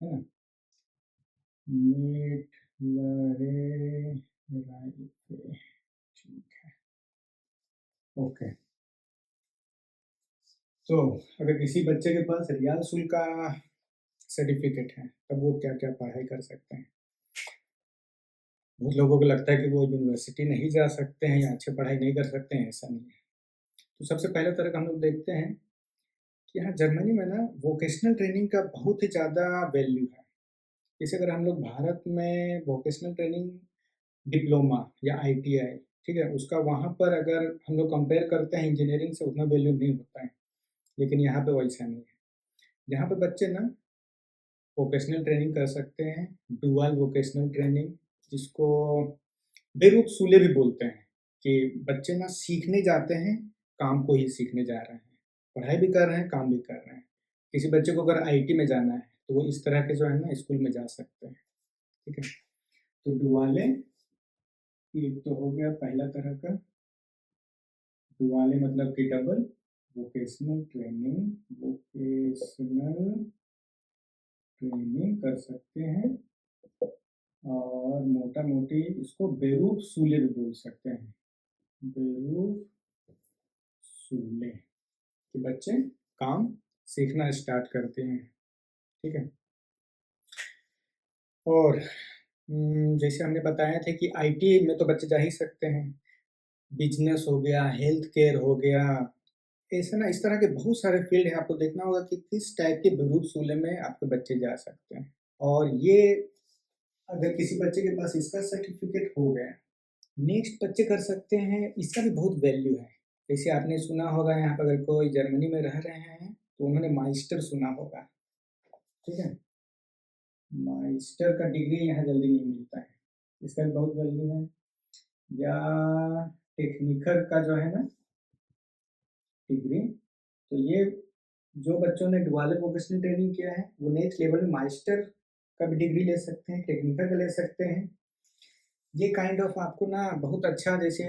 है ना, मिटलरे राइफे, ठीक है, ओके। तो अगर किसी बच्चे के पास रियालसूल का सर्टिफिकेट है तब वो क्या क्या पढ़ाई कर सकते हैं। बहुत लोगों को लगता है कि वो यूनिवर्सिटी नहीं जा सकते हैं या अच्छी पढ़ाई नहीं कर सकते हैं, ऐसा नहीं है। तो सबसे पहले तरह हम लोग देखते हैं कि यहाँ जर्मनी में ना वोकेशनल ट्रेनिंग का बहुत ही ज़्यादा वैल्यू है। जैसे अगर हम लोग भारत में वोकेशनल ट्रेनिंग डिप्लोमा या आईटीआई, ठीक है, उसका वहाँ पर अगर हम लोग कंपेयर करते हैं इंजीनियरिंग से, उतना वैल्यू नहीं होता है, लेकिन यहाँ पे वैसा नहीं है। यहाँ पे बच्चे ना वोकेशनल ट्रेनिंग कर सकते हैं, डुअल वोकेशनल ट्रेनिंग, जिसको बेरुखसूले भी बोलते हैं, कि बच्चे ना सीखने जाते हैं, काम को ही सीखने जा रहे हैं, पढ़ाई भी कर रहे हैं, काम भी कर रहे हैं। किसी बच्चे को अगर आईटी में जाना है तो वो इस तरह के जो है ना स्कूल में जा सकते हैं, ठीक है। तो डुआले, ये तो हो गया पहला तरह का। डुआले मतलब कि double vocational training, vocational training कर सकते हैं, और मोटा मोटी इसको बेरूफ सूले भी बोल सकते हैं, बेरूफ सूले, कि बच्चे काम सीखना स्टार्ट करते हैं, ठीक है। और जैसे हमने बताया था कि आईटी में तो बच्चे जा ही सकते हैं, बिजनेस हो गया, हेल्थ केयर हो गया, ऐसा ना इस तरह के बहुत सारे फील्ड हैं। आपको देखना होगा कि किस टाइप के बेरूफ सूले में आपके बच्चे जा सकते हैं। और ये अगर किसी बच्चे के पास इसका सर्टिफिकेट हो गया, नेक्स्ट बच्चे कर सकते हैं, इसका भी बहुत वैल्यू है। जैसे आपने सुना होगा, यहाँ पर अगर कोई जर्मनी में रह रहे हैं तो उन्होंने मास्टर सुना होगा, ठीक है। मास्टर का डिग्री यहाँ जल्दी नहीं मिलता है, इसका भी बहुत वैल्यू है। या टेक्निकल का जो है ना डिग्री, तो ये जो बच्चों ने डुआले वोकेशनल ट्रेनिंग किया है वो नेक्स्ट लेवल में मास्टर का भी डिग्री ले सकते हैं, टेक्निकल का ले सकते हैं। ये काइंड ऑफ आपको ना बहुत अच्छा, जैसे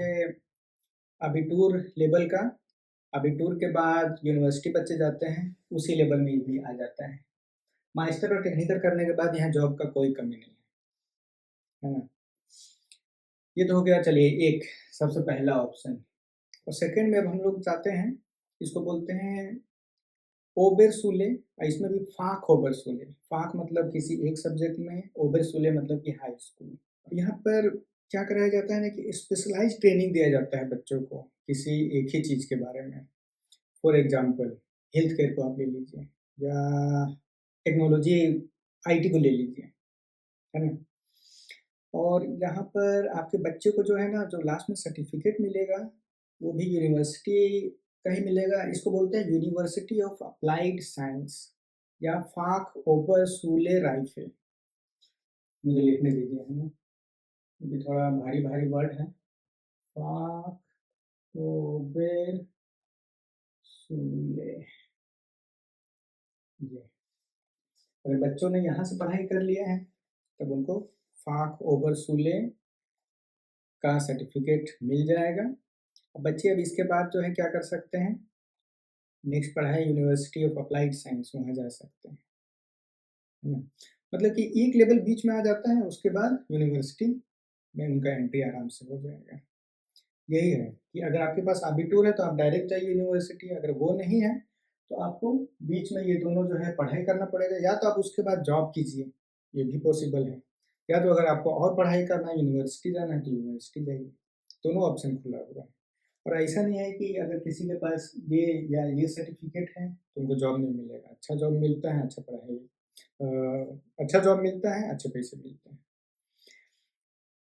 अबिटूर लेवल का, अबिटूर के बाद यूनिवर्सिटी बच्चे जाते हैं, उसी लेवल में ये भी आ जाता है। मास्टर और टेक्निकल करने के बाद यहाँ जॉब का कोई कमी नहीं है ना। ये तो हो गया, चलिए एक सबसे पहला ऑप्शन। और सेकंड में अब हम लोग जाते हैं, इसको बोलते हैं ओबेरसुले, इसमें भी फाक ओबेरसुले। फाक मतलब किसी एक सब्जेक्ट में, ओबेरसुले मतलब कि हाई स्कूल। यहाँ पर क्या कराया जाता है ना कि स्पेशलाइज ट्रेनिंग दिया जाता है बच्चों को किसी एक ही चीज़ के बारे में। फॉर एग्जांपल हेल्थ केयर को आप ले लीजिए, या टेक्नोलॉजी आईटी को ले लीजिए, है ना। और यहाँ पर आपके बच्चे को जो है ना, जो लास्ट में सर्टिफिकेट मिलेगा वो भी यूनिवर्सिटी का ही मिलेगा। इसको बोलते हैं यूनिवर्सिटी ऑफ अप्लाइड साइंस, या फाक ओबर सूले राइफे। मुझे लिखने दीजिए, है ना, ये थोड़ा भारी भारी वर्ड है। फाक ओबेर सूले, ये अगर बच्चों ने यहाँ से पढ़ाई कर लिया है तब उनको फाक ओबर सूले का सर्टिफिकेट मिल जाएगा। अब बच्चे अब इसके बाद जो है क्या कर सकते हैं, नेक्स्ट पढ़ाई यूनिवर्सिटी ऑफ अप्लाइड साइंस, वहाँ जा सकते हैं, है ना। मतलब कि एक लेवल बीच में आ जाता है, उसके बाद यूनिवर्सिटी में उनका एंट्री आराम से हो जाएगा। यही है कि अगर आपके पास अबिटूर है तो आप डायरेक्ट जाइए यूनिवर्सिटी, अगर वो नहीं है तो आपको बीच में ये दोनों जो है पढ़ाई करना पड़ेगा, या तो आप उसके बाद जॉब कीजिए, ये भी पॉसिबल है, या तो अगर आपको और पढ़ाई करना है, यूनिवर्सिटी जाना है तो यूनिवर्सिटी जाइए। दोनों ऑप्शन खुला हुआ है। और ऐसा नहीं है कि अगर किसी के पास ये या ये सर्टिफिकेट है तो उनको जॉब नहीं मिलेगा, अच्छा जॉब मिलता है, अच्छा पढ़ाई अच्छा जॉब मिलता है, अच्छे पैसे मिलते हैं।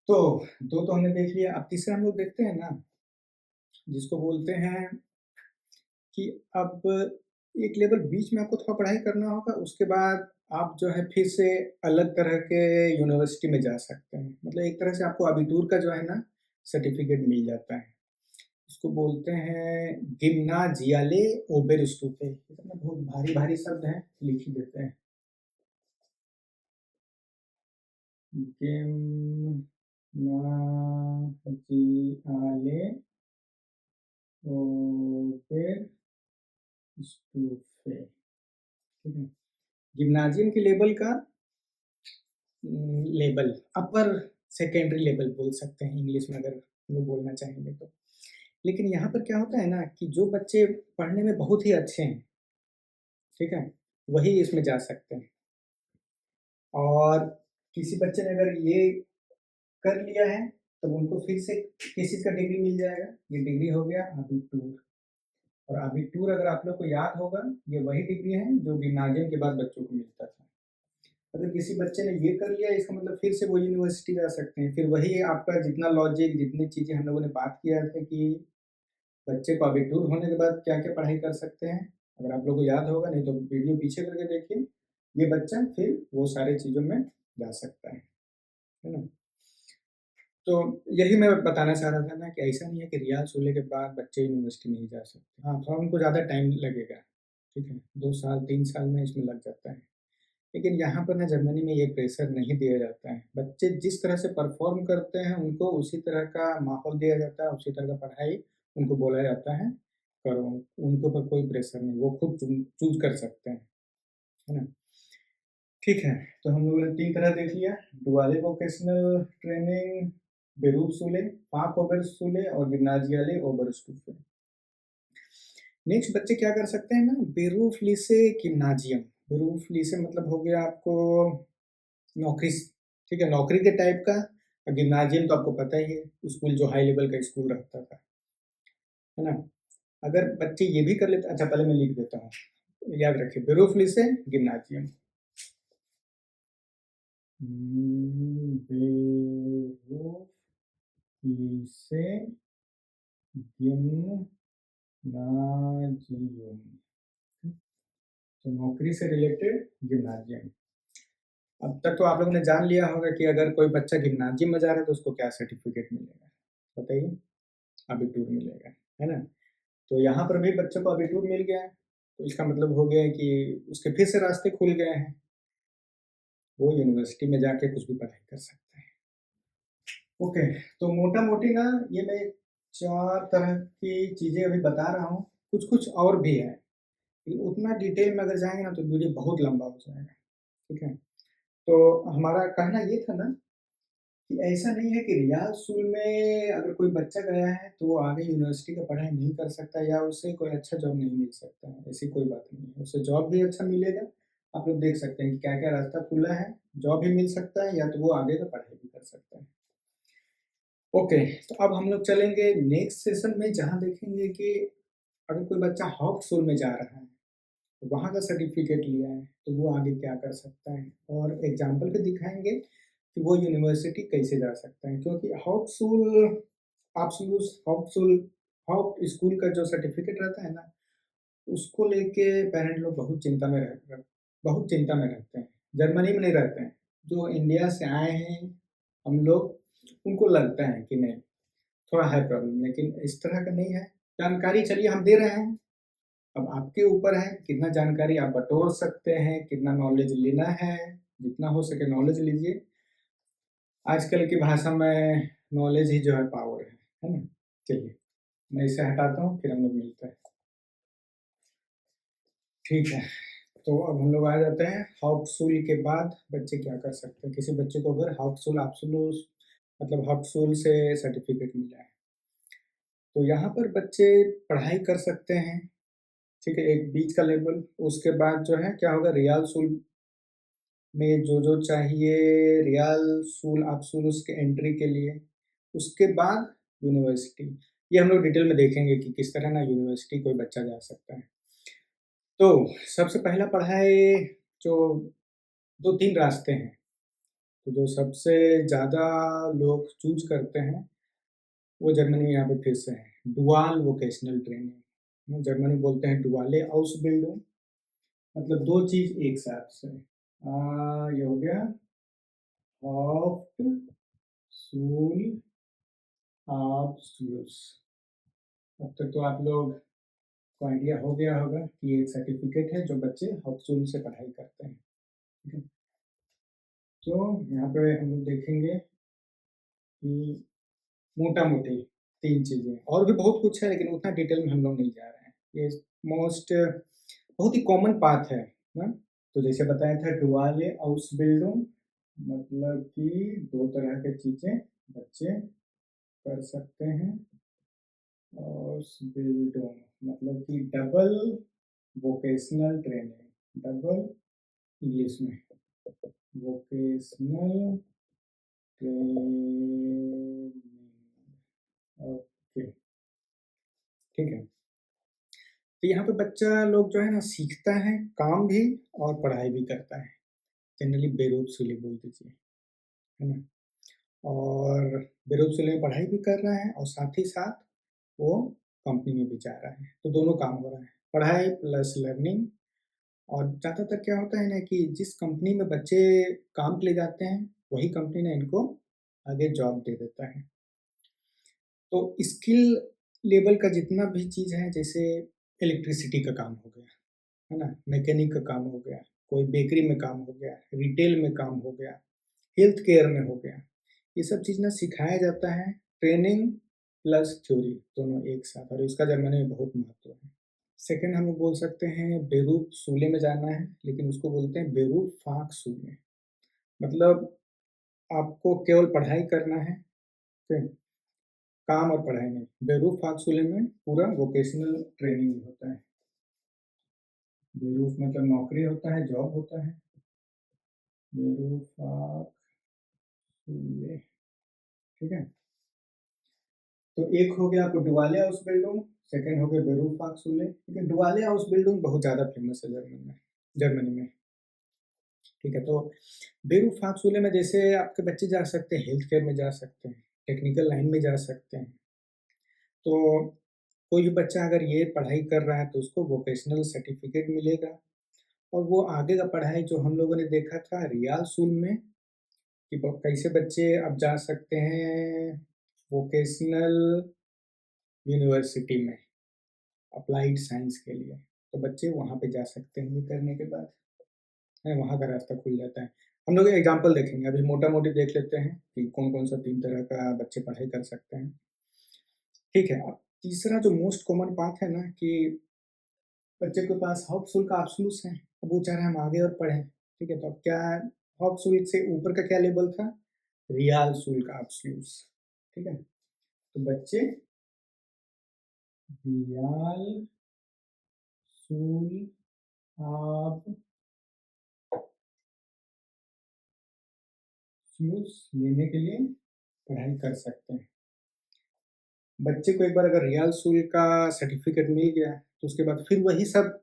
तो 2 तो हमने देख लिया, अब तीसरा हम लोग देखते हैं ना, जिसको बोलते हैं कि अब एक लेवल बीच में आपको थोड़ा पढ़ाई करना होगा, उसके बाद आप जो है फिर से अलग तरह के यूनिवर्सिटी में जा सकते हैं। मतलब एक तरह से आपको अबिटूर का जो है ना सर्टिफिकेट मिल जाता है। इसको बोलते हैं गिम्नाजियाले ओबेरस्टूफे। ये तो ना बहुत भारी-भारी शब्द हैं, लिख ही देते हैं। गिम्नाजियाले ओबेरस्टूफे, ठीक है। गिम्नाजियम के लेवल का लेवल अपर सेकेंडरी लेवल बोल सकते हैं इंग्लिश में, अगर हम लोग बोलना चाहेंगे तो। लेकिन यहाँ पर क्या होता है ना कि जो बच्चे पढ़ने में बहुत ही अच्छे हैं, ठीक है, वही इसमें जा सकते हैं। और किसी बच्चे ने अगर ये कर लिया है, तब उनको फिर से किस चीज़ का डिग्री मिल जाएगा, ये डिग्री हो गया अबिटूर। और अबिटूर अगर आप लोग को याद होगा, ये वही डिग्री है जो गिम्नाजियम के बाद बच्चों को मिलता था। अगर किसी बच्चे ने ये कर लिया, इसका मतलब फिर से वो यूनिवर्सिटी जा सकते हैं। फिर वही आपका जितना लॉजिक, जितनी चीज़ें हम लोगों ने बात किया था कि बच्चे को अबिटूर होने के बाद क्या-क्या पढ़ाई कर सकते हैं, अगर आप लोगों को याद होगा, नहीं तो वीडियो पीछे करके देखिए। ये बच्चा फिर वो सारी चीज़ों में जा सकता है ना? तो यही मैं बताना चाह रहा था ना कि ऐसा नहीं है कि रियाल्स होने के बाद बच्चे यूनिवर्सिटी नहीं जा सकते। हाँ, थोड़ा उनको ज़्यादा टाइम लगेगा, ठीक है? 2 साल, 3 साल में इसमें लग जाता है। लेकिन यहाँ पर ना जर्मनी में ये प्रेशर नहीं दिया जाता है। बच्चे जिस तरह से परफ़ॉर्म करते हैं, उनको उसी तरह का माहौल दिया जाता है, उसी तरह का पढ़ाई उनको बोला जाता है, करो। उनके ऊपर कोई प्रेशर नहीं, वो खुद चूज़ कर सकते हैं, है ना? ठीक है, तो हम लोगों ने 3 तरह देख लिया, डुआले वोकेशनल ट्रेनिंग, बेरुफसुले, फाकोबेरसुले और गिम्नाजियाले ओबरस्टुफे। नेक्स्ट बच्चे क्या कर सकते हैं ना, बेरुफलिसे गिम्नाजियम। बेरुफलिसे मतलब हो गया आपको नौकरी, ठीक है, नौकरी के टाइप का। और गिम्नाजियम तो आपको पता ही है, स्कूल जो हाई लेवल का स्कूल रहता था, है ना? अगर बच्चे ये भी कर लेते, अच्छा पहले मैं लिख देता हूँ, याद रखिए, बेरुफलिसे गिम्नाजियम। बेरुफलिसे गिम्नाजियम, तो नौकरी से रिलेटेड गिम्नाजियम। अब तक तो आप लोगों ने जान लिया होगा कि अगर कोई बच्चा गिम्नाजियम में जा रहा है तो उसको क्या सर्टिफिकेट मिलेगा, बताइए? अबिटूर मिलेगा, है ना? तो यहाँ पर भी बच्चों को अबिटूर मिल गया है, तो इसका मतलब हो गया कि उसके फिर से रास्ते खुल गए हैं, वो यूनिवर्सिटी में जाके कुछ भी पढ़ाई कर सकता है। ओके, तो मोटा-मोटी ना ये मैं 4 तरह की चीज़ें अभी बता रहा हूँ, कुछ-कुछ और भी है, लेकिन उतना डिटेल में अगर जाएँगे ना तो वीडियो बहुत लंबा हो जाएगा, ठीक है? तो हमारा कहना ये था ना कि ऐसा नहीं है कि रियाल स्कूल में अगर कोई बच्चा गया है तो वो आगे यूनिवर्सिटी का पढ़ाई नहीं कर सकता या उसे कोई अच्छा जॉब नहीं मिल सकता है, ऐसी कोई बात नहीं है। उसे जॉब भी अच्छा मिलेगा, आप लोग देख सकते हैं कि क्या-क्या रास्ता खुला है, जॉब भी मिल सकता है या तो वो आगे का पढ़ाई भी कर सकता है। ओके, तो अब हम लोग चलेंगे नेक्स्ट सेशन में जहाँ देखेंगे कि अगर कोई बच्चा हाउसफुल में जा रहा है, तो वहाँ का सर्टिफिकेट लिया है, तो वो आगे क्या कर सकता है और एग्ज़ाम्पल पे दिखाएँगे कि वो यूनिवर्सिटी कैसे जा सकता है। क्योंकि Housefull absolute Housefull house school का जो सर्टिफिकेट रहता है ना, उसको लेके पेरेंट लोग बहुत चिंता में रहते हैं। जर्मनी में नहीं रहते हैं, जो इंडिया से आए हैं हम लोग, उनको लगता है कि नहीं, थोड़ा है प्रॉब्लम, लेकिन इस तरह का नहीं है। जानकारी चलिए हम दे रहे हैं, अब आपके ऊपर है कितना जानकारी आप बटोर सकते हैं, कितना नॉलेज लेना है, जितना हो सके नॉलेज लीजिए। आजकल की भाषा में नॉलेज ही जो है पावर है ना? चलिए, मैं इसे हटाता हूँ, फिर हम लोग मिलते हैं। ठीक है, तो अब हम लोग आ जाते हैं हाउसफुल के बाद बच्चे क्या कर सकते हैं। किसी बच्चे को अगर हाउसफुल एब्सोल्यूट मतलब हाउसफुल से सर्टिफिकेट मिला है, तो यहाँ पर बच्चे पढ़ाई कर सकते हैं, ठीक है, एक बीच का लेवल। उसके बाद जो है क्या होगा, रियाल सूल में जो चाहिए, रियाल सूल एब्सोल्यूट के एंट्री के लिए, उसके बाद यूनिवर्सिटी। ये हम लोग डिटेल में देखेंगे कि किस तरह ना यूनिवर्सिटी कोई बच्चा जा सकता है। तो सबसे पहला पढ़ाई जो 2-3 रास्ते हैं। तो जो सबसे ज़्यादा लोग चूज़ करते हैं, वो जर्मनी में यहाँ पे फिर से है, डुआल वोकेशनल ट्रेनिंग। जर्मनी बोलते हैं डुआले आउसबिल्डिंग, मतलब 2 चीज़ एक साथ से। ये हो गया हाउसschulabschluss। अब तक तो आप लोग को आइडिया हो गया होगा कि ये एक सर्टिफिकेट है जो बच्चे हाउसस्कूल से पढ़ाई करते हैं। ठीक है? तो यहाँ पे हम लोग देखेंगे कि मोटा-मोटी 3 चीज़ें, और भी बहुत कुछ है लेकिन उतना डिटेल में हम लोग नहीं जा रहे हैं। ये मोस्ट बहुत ही कॉमन पाथ है ना? तो जैसे बताया था डुआले आउसबिल्डिंग, मतलब कि 2 तरह की चीज़ें बच्चे कर सकते हैं। आउसबिल्डिंग मतलब कि double vocational training, double English में वोकेशनल ट्रेनिंग। ओके, ठीक है। तो यहाँ पे बच्चा लोग जो है ना सीखता है काम भी और पढ़ाई भी करता है। जनरली बेरोज़गारी बोल दीजिए, है ना? और बेरोज़गारी में पढ़ाई भी कर रहा है और साथ ही साथ वो कंपनी में भी जा रहा है। तो दोनों काम हो रहा है, पढ़ाई प्लस लर्निंग। और ज़्यादातर क्या होता है ना कि जिस कंपनी में बच्चे काम के लिए जाते हैं, वही कंपनी ना इनको आगे जॉब दे देता है। तो स्किल लेवल का जितना भी चीज़ है, जैसे इलेक्ट्रिसिटी का काम हो गया, है ना? मैकेनिक का काम हो गया, कोई बेकरी में काम हो गया, रिटेल में काम हो गया, हेल्थ केयर में हो गया। ये सब चीज़ ना सिखाया जाता है, ट्रेनिंग प्लस थ्योरी दोनों एक साथ, और इसका जर्मनी में बहुत महत्व है। सेकंड हम लोग बोल सकते हैं बेरूफ-सूले में जाना है, लेकिन उसको बोलते हैं बेरूफ-फाक-सूले। मतलब आपको केवल पढ़ाई करना है, ठीक है? काम और पढ़ाई नहीं। बेरूफ-फाक-सूले में पूरा वोकेशनल ट्रेनिंग होता है। बेरूफ मतलब नौकरी होता है, जॉब होता है। बेरूफ-फाक-सूले, ठीक है? तो एक हो गया आपको डुआले आउसबिल्डिंग, सेकंड हो गया बेरूफ-फाक-सूले। लेकिन डुआले आउसबिल्डिंग बहुत ज़्यादा फेमस है जर्मनी में। ठीक है, तो बेरूफ-फाक-सूले में जैसे आपके बच्चे जा सकते हैं, हेल्थ केयर में जा सकते हैं, टेक्निकल लाइन में जा सकते हैं। तो कोई भी बच्चा अगर ये पढ़ाई कर रहा है तो उसको वोकेशनल सर्टिफिकेट मिलेगा, और वो आगे का पढ़ाई जो हम लोगों ने देखा था रियाल स्कूल में कि कैसे बच्चे अब जा सकते हैं वोकेशनल यूनिवर्सिटी में अप्लाइड साइंस के लिए। तो बच्चे वहाँ पे जा सकते हैं, ये करने के बाद है वहाँ का रास्ता खुल जाता है। हम लोग एग्जाम्पल देखेंगे, अभी मोटा-मोटी देख लेते हैं कि कौन-कौन सा 3 तरह का बच्चे पढ़ाई कर सकते हैं। ठीक है, अब तीसरा जो मोस्ट कॉमन बात है ना कि बच्चे के पास हाउसहोल्ड का अब्सोल्यूट है, अब वो चाह रहे हैं हम आगे और पढ़ें, ठीक है? तो अब क्या हाउसहोल्ड से ऊपर का क्या लेवल था? रियालसूल का अब्सोल्यूट, ठीक है? तो बच्चे रियालसूल अब्सोल्यूट लेने के लिए पढ़ाई कर सकते हैं। बच्चे को एक बार अगर रियालसूल का सर्टिफिकेट मिल गया, तो उसके बाद फिर वही सब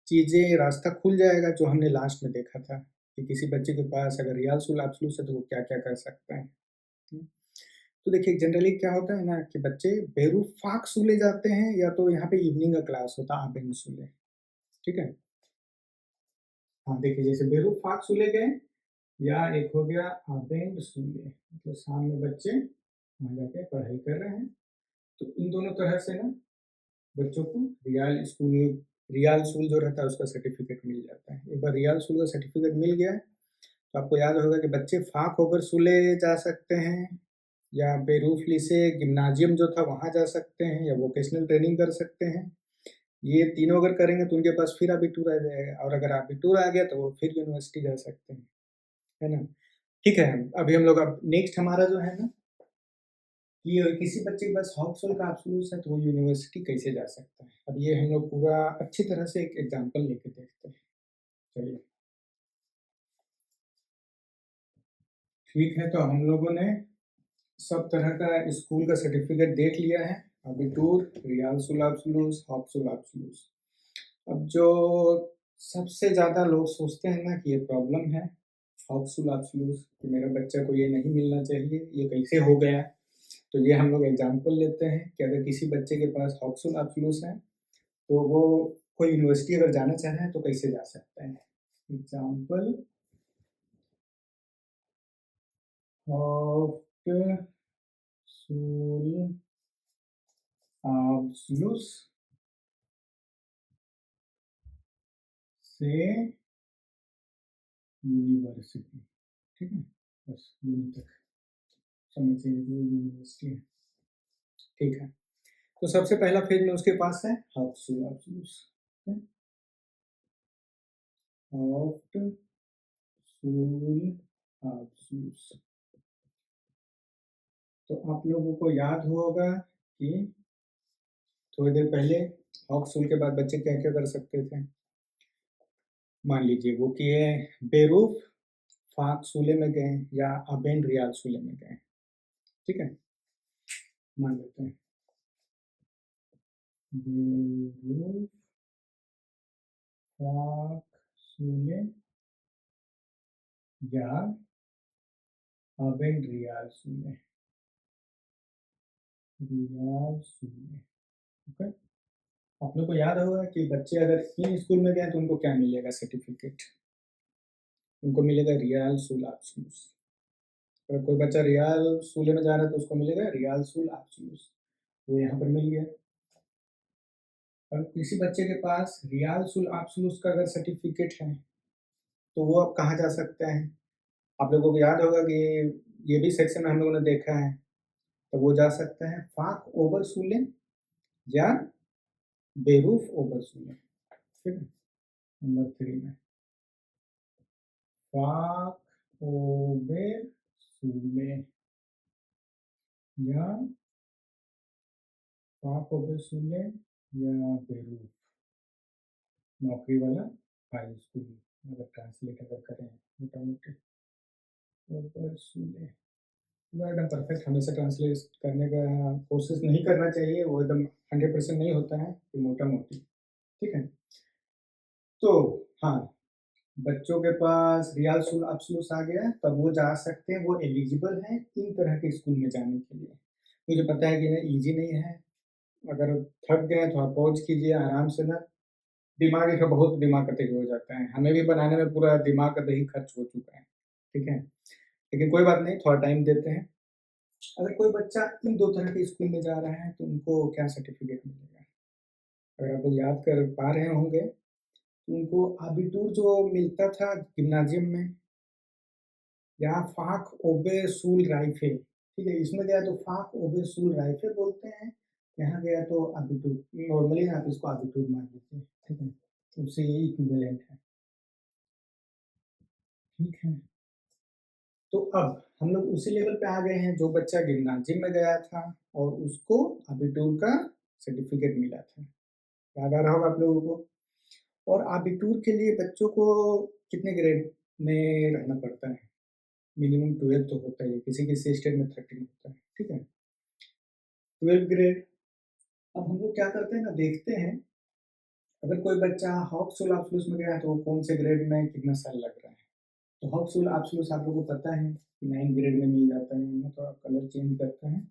चीज़ें रास्ता खुल जाएगा जो हमने लास्ट में देखा था कि किसी बच्चे के पास अगर रियालसूल अब्सोल्यूट है तो वो क्या-क्या कर सकता है। हुँ। तो देखिए जनरली क्या होता है ना कि बच्चे बेरूफ़ाक-सूले जाते हैं, या तो यहाँ पे इवनिंग का क्लास होता है आबेंड-सूले, ठीक है? हाँ, देखिए जैसे बेरूफ़ाक-सूले गए, या एक हो गया आबेंड-सूले, मतलब शाम में बच्चे वहाँ जाके पढ़ाई कर रहे हैं। तो इन दोनों तरह से ना बच्चों को रियाल स्कूल जो रहता है उसका सर्टिफिकेट मिल जाता है। एक बार रियाल स्कूल का सर्टिफिकेट मिल गया तो आपको याद होगा कि बच्चे फाक होकर सूले जा सकते हैं, या बेरूफली से गिम्नाजियम जो था वहाँ जा सकते हैं, या वोकेशनल ट्रेनिंग कर सकते हैं। ये तीनों अगर करेंगे तो उनके पास फिर अबिटूर आ जाएगा, और अगर अबिटूर आ गया तो वो फिर यूनिवर्सिटी जा सकते हैं, है ना? ठीक है, अभी हम लोग अब नेक्स्ट हमारा जो है ना कि किसी बच्चे के पास हाउसहोल्ड का एब्सोल्यूट है तो वो यूनिवर्सिटी कैसे जा सकता है। अब ये हम लोग पूरा अच्छी तरह से एक एग्जांपल लेके देखते हैं। चलिए, ठीक है, तो हम लोगों ने सब तरह का स्कूल का सर्टिफिकेट देख लिया है। अबिटूर, रियाल सुल एब्सोल्यूट, हाउसहोल्ड एब्सोल्यूट। अब जो सबसे ज़्यादा लोग सोचते हैं ना कि ये प्रॉब्लम है, हॉप्सूल एब्सोल्यूट, कि मेरे बच्चे को ये नहीं मिलना चाहिए, ये कैसे हो गया? तो ये हम लोग एग्जांपल लेते हैं कि अगर किसी बच्चे के पास हॉप्सूल एब्सोल्यूट है, तो वो कोई यूनिवर्सिटी अगर जाना चाह रहा है तो कैसे जा सकता है? एग्जांपल हॉप्सूल एब्सोल्यूट से यूनिवर्सिटी, ठीक है? बस यहीं तक समझ जाइए, वो यूनिवर्सिटी है, ठीक है? तो सबसे पहला फेज में उसके पास है हॉप्सूल एब्सोल्यूट, हॉप्सूल एब्सोल्यूट। तो आप लोगों को याद होगा कि थोड़ी देर पहले हॉप्सूल के बाद बच्चे क्या क्या कर सकते थे? मान लीजिए वो किए बेरूफ फाक सूले में गए या अबेन रियाल सूले में गए, ठीक है? मान लेते हैं बेरूफ फाक सूले या अबेन रियाल सूले, रियाल सूले, ओके? आप लोग को याद होगा कि बच्चे अगर इन स्कूल में गए तो उनको क्या मिलेगा? सर्टिफिकेट, उनको मिलेगा रियाल सूल एब्सोल्यूट। अगर कोई बच्चा रियाल सूले में जा रहा है तो उसको मिलेगा रियाल सूल एब्सोल्यूट, वो यहाँ पर मिल गया। और किसी बच्चे के पास रियाल सूल एब्सोल्यूट का अगर सर्टिफिकेट है तो वो अब कहाँ जा सकता है? आप लोगों को याद होगा कि ये भी सेक्शन में हम लोगों ने देखा है, तो वो जा सकता है फाक ओबर सूले या बेरूफ ओबर सूले, ठीक है? नंबर 3 में फाक ओबेर सूले या फाक ओबेर सूले या बेरूफ, नौकरी वाला हाई स्कूल, अगर ट्रांसलेट अगर करें मोटा मोटी ओबर सूले, वो एकदम परफेक्ट हमेशा ट्रांसलेट करने का कोशिश नहीं करना चाहिए, वो एकदम 100% नहीं होता है, कि मोटा मोटी, ठीक है? तो हाँ, बच्चों के पास रियाल सूल एब्सोल्यूट आ गया, तब वो जा सकते हैं, वो एलिजिबल हैं इन तरह के स्कूल में जाने के लिए। मुझे पता है कि ना ईजी नहीं है, अगर थक गए तो आप पॉज कीजिए आराम से ना, दिमाग का बहुत दिमाग का दही हो जाता है, हमें भी बनाने में पूरा दिमाग का दही खर्च हो चुका है, ठीक है? लेकिन कोई बात नहीं, थोड़ा टाइम देते हैं। अगर कोई बच्चा इन 2 तरह के स्कूल में जा रहा है तो उनको क्या सर्टिफिकेट मिलेगा? अगर आप लोग याद कर पा रहे होंगे, तो उनको अबिटूर जो मिलता था गिम्नाजियम में, या फाक ओबे सूल राइफे, ठीक है? इसमें गया तो फाक ओबे सूल राइफे बोलते हैं, यहाँ गया तो अबिटूर, नॉर्मली आप इसको अबिटूर मान लीजिए, ठीक है? तो उससे ये इक्विवेलेंट है, ठीक है? तो अब हम लोग उसी लेवल पे आ गए हैं, जो बच्चा गिम्नाजियम में गया था और उसको अबिटूर का सर्टिफिकेट मिला था, याद आ रहा होगा आप लोगों को। और अबिटूर के लिए बच्चों को कितने ग्रेड में रहना पड़ता है? मिनिमम 12 तो होता ही है, किसी किसी स्टेट में 13 होता है, ठीक है? 12 ग्रेड। अब हम लोग क्या करते हैं ना, देखते हैं अगर कोई बच्चा हॉक्सुल एब्सोल्यूट में गया है तो वो कौन से ग्रेड में कितना साल लग रहा है? तो हॉक्सुल एब्सोल्यूट आप लोगों को पता है कि 9 ग्रेड में मिल जाता है, मैं थोड़ा कलर चेंज करते हैं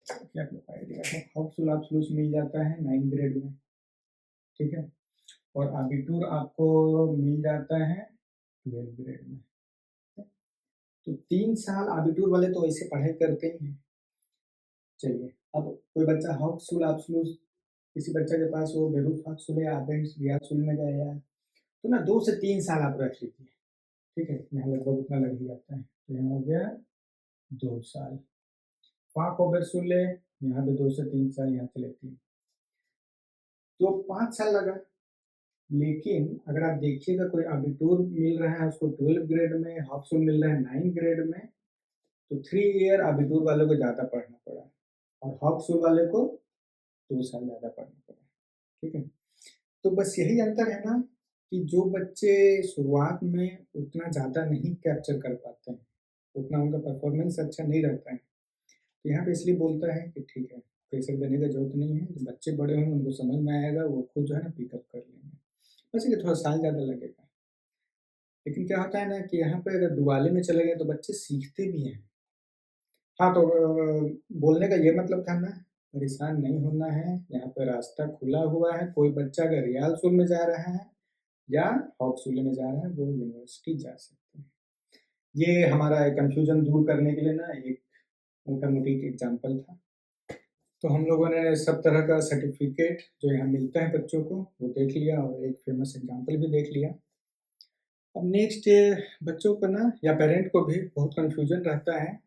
ताकि आप लोग को आइडिया हो। हॉक्सुल एब्सोल्यूट मिल जाता है 9 ग्रेड में, ठीक है? और अबिटूर आपको मिल जाता है 12 ग्रेड में। तो 3 साल अबिटूर वाले तो वैसे पढ़ाई करते ही हैं। चलिए, अब कोई बच्चा हॉक्सुल एब्सोल्यूट, किसी बच्चे के पास वो बेरूफ हॉक्सुल या अबेंस रियासुल में गया है, तो ना 2 से 3 साल आप रख लीजिए, ठीक है? यहाँ लगभग उतना लग ही जाता है, तो यहाँ हो गया 2 साल। फाक ओबेरसुले, यहाँ पे 2 से 3 साल, यहाँ चले 3, तो 5 साल लगा। लेकिन अगर आप देखिएगा कोई अबिटूर मिल रहा है उसको 12 ग्रेड में, हॉक्सुल मिल रहा है 9 ग्रेड में, तो 3 ईयर अबिटूर वाले को ज़्यादा पढ़ना पड़ा और हॉक्सुल वाले को 2 साल ज़्यादा पढ़ना पड़ा, ठीक है? तो बस यही अंतर है ना, कि जो बच्चे शुरुआत में उतना ज़्यादा नहीं कैप्चर कर पाते हैं, उतना उनका परफॉर्मेंस अच्छा नहीं रहता है, तो यहाँ पे इसलिए बोलता है कि ठीक है, प्रेशर देने का ज़रूरत नहीं है, जो बच्चे बड़े होंगे उनको समझ में आएगा, वो खुद जो है ना पिकअप कर लेंगे। वैसे कि थोड़ा साल ज़्यादा लगेगा। लेकिन क्या होता है ना कि यहाँ पे अगर दुआले में चले गए तो बच्चे सीखते भी हैं। हाँ, तो बोलने का ये मतलब था ना, परेशान नहीं होना है, यहाँ पे रास्ता खुला हुआ है, कोई बच्चा अगर रियाल स्कूल में जा रहा है या हॉक्सवुले में जा रहा है, वो यूनिवर्सिटी जा सकते हैं। ये हमारा कन्फ्यूज़न दूर करने के लिए ना एक मोटा-मोटी एक एग्ज़ाम्पल था। तो हम लोगों ने सब तरह का सर्टिफ़िकेट जो यहाँ मिलता है बच्चों को, वो देख लिया और एक फ़ेमस एग्ज़ाम्पल भी देख लिया। अब नेक्स्ट बच्चों को ना या पेरेंट को भी बहुत कन्फ्यूज़न रहता है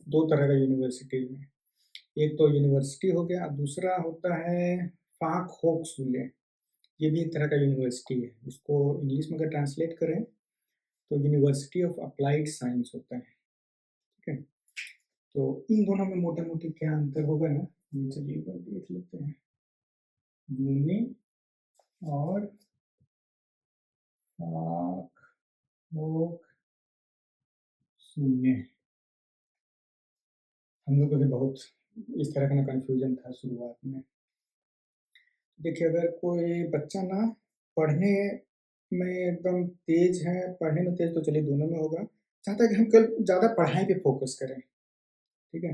2 तरह का यूनिवर्सिटी में। एक तो यूनिवर्सिटी हो गया, दूसरा होता है फ़ाक-होक्सुले। ये भी एक तरह का यूनिवर्सिटी है। इसको इंग्लिश में अगर ट्रांसलेट करें तो यूनिवर्सिटी ऑफ अप्लाइड साइंस होता है, ठीक है? तो इन दोनों में मोटा-मोटी क्या अंतर होगा ना, ये चलिए एक बार देख लेते हैं। यूनि और फ़ाक-होक्सुले। हम लोग को भी बहुत इस तरह का ना कन्फ्यूज़न था शुरुआत में। देखिए, अगर कोई बच्चा ना पढ़ने में एकदम तेज़ है, पढ़ने में तेज़ तो चलिए दोनों में होगा, चाहता है कि हम कल ज़्यादा पढ़ाई पे फ़ोकस करें, ठीक है?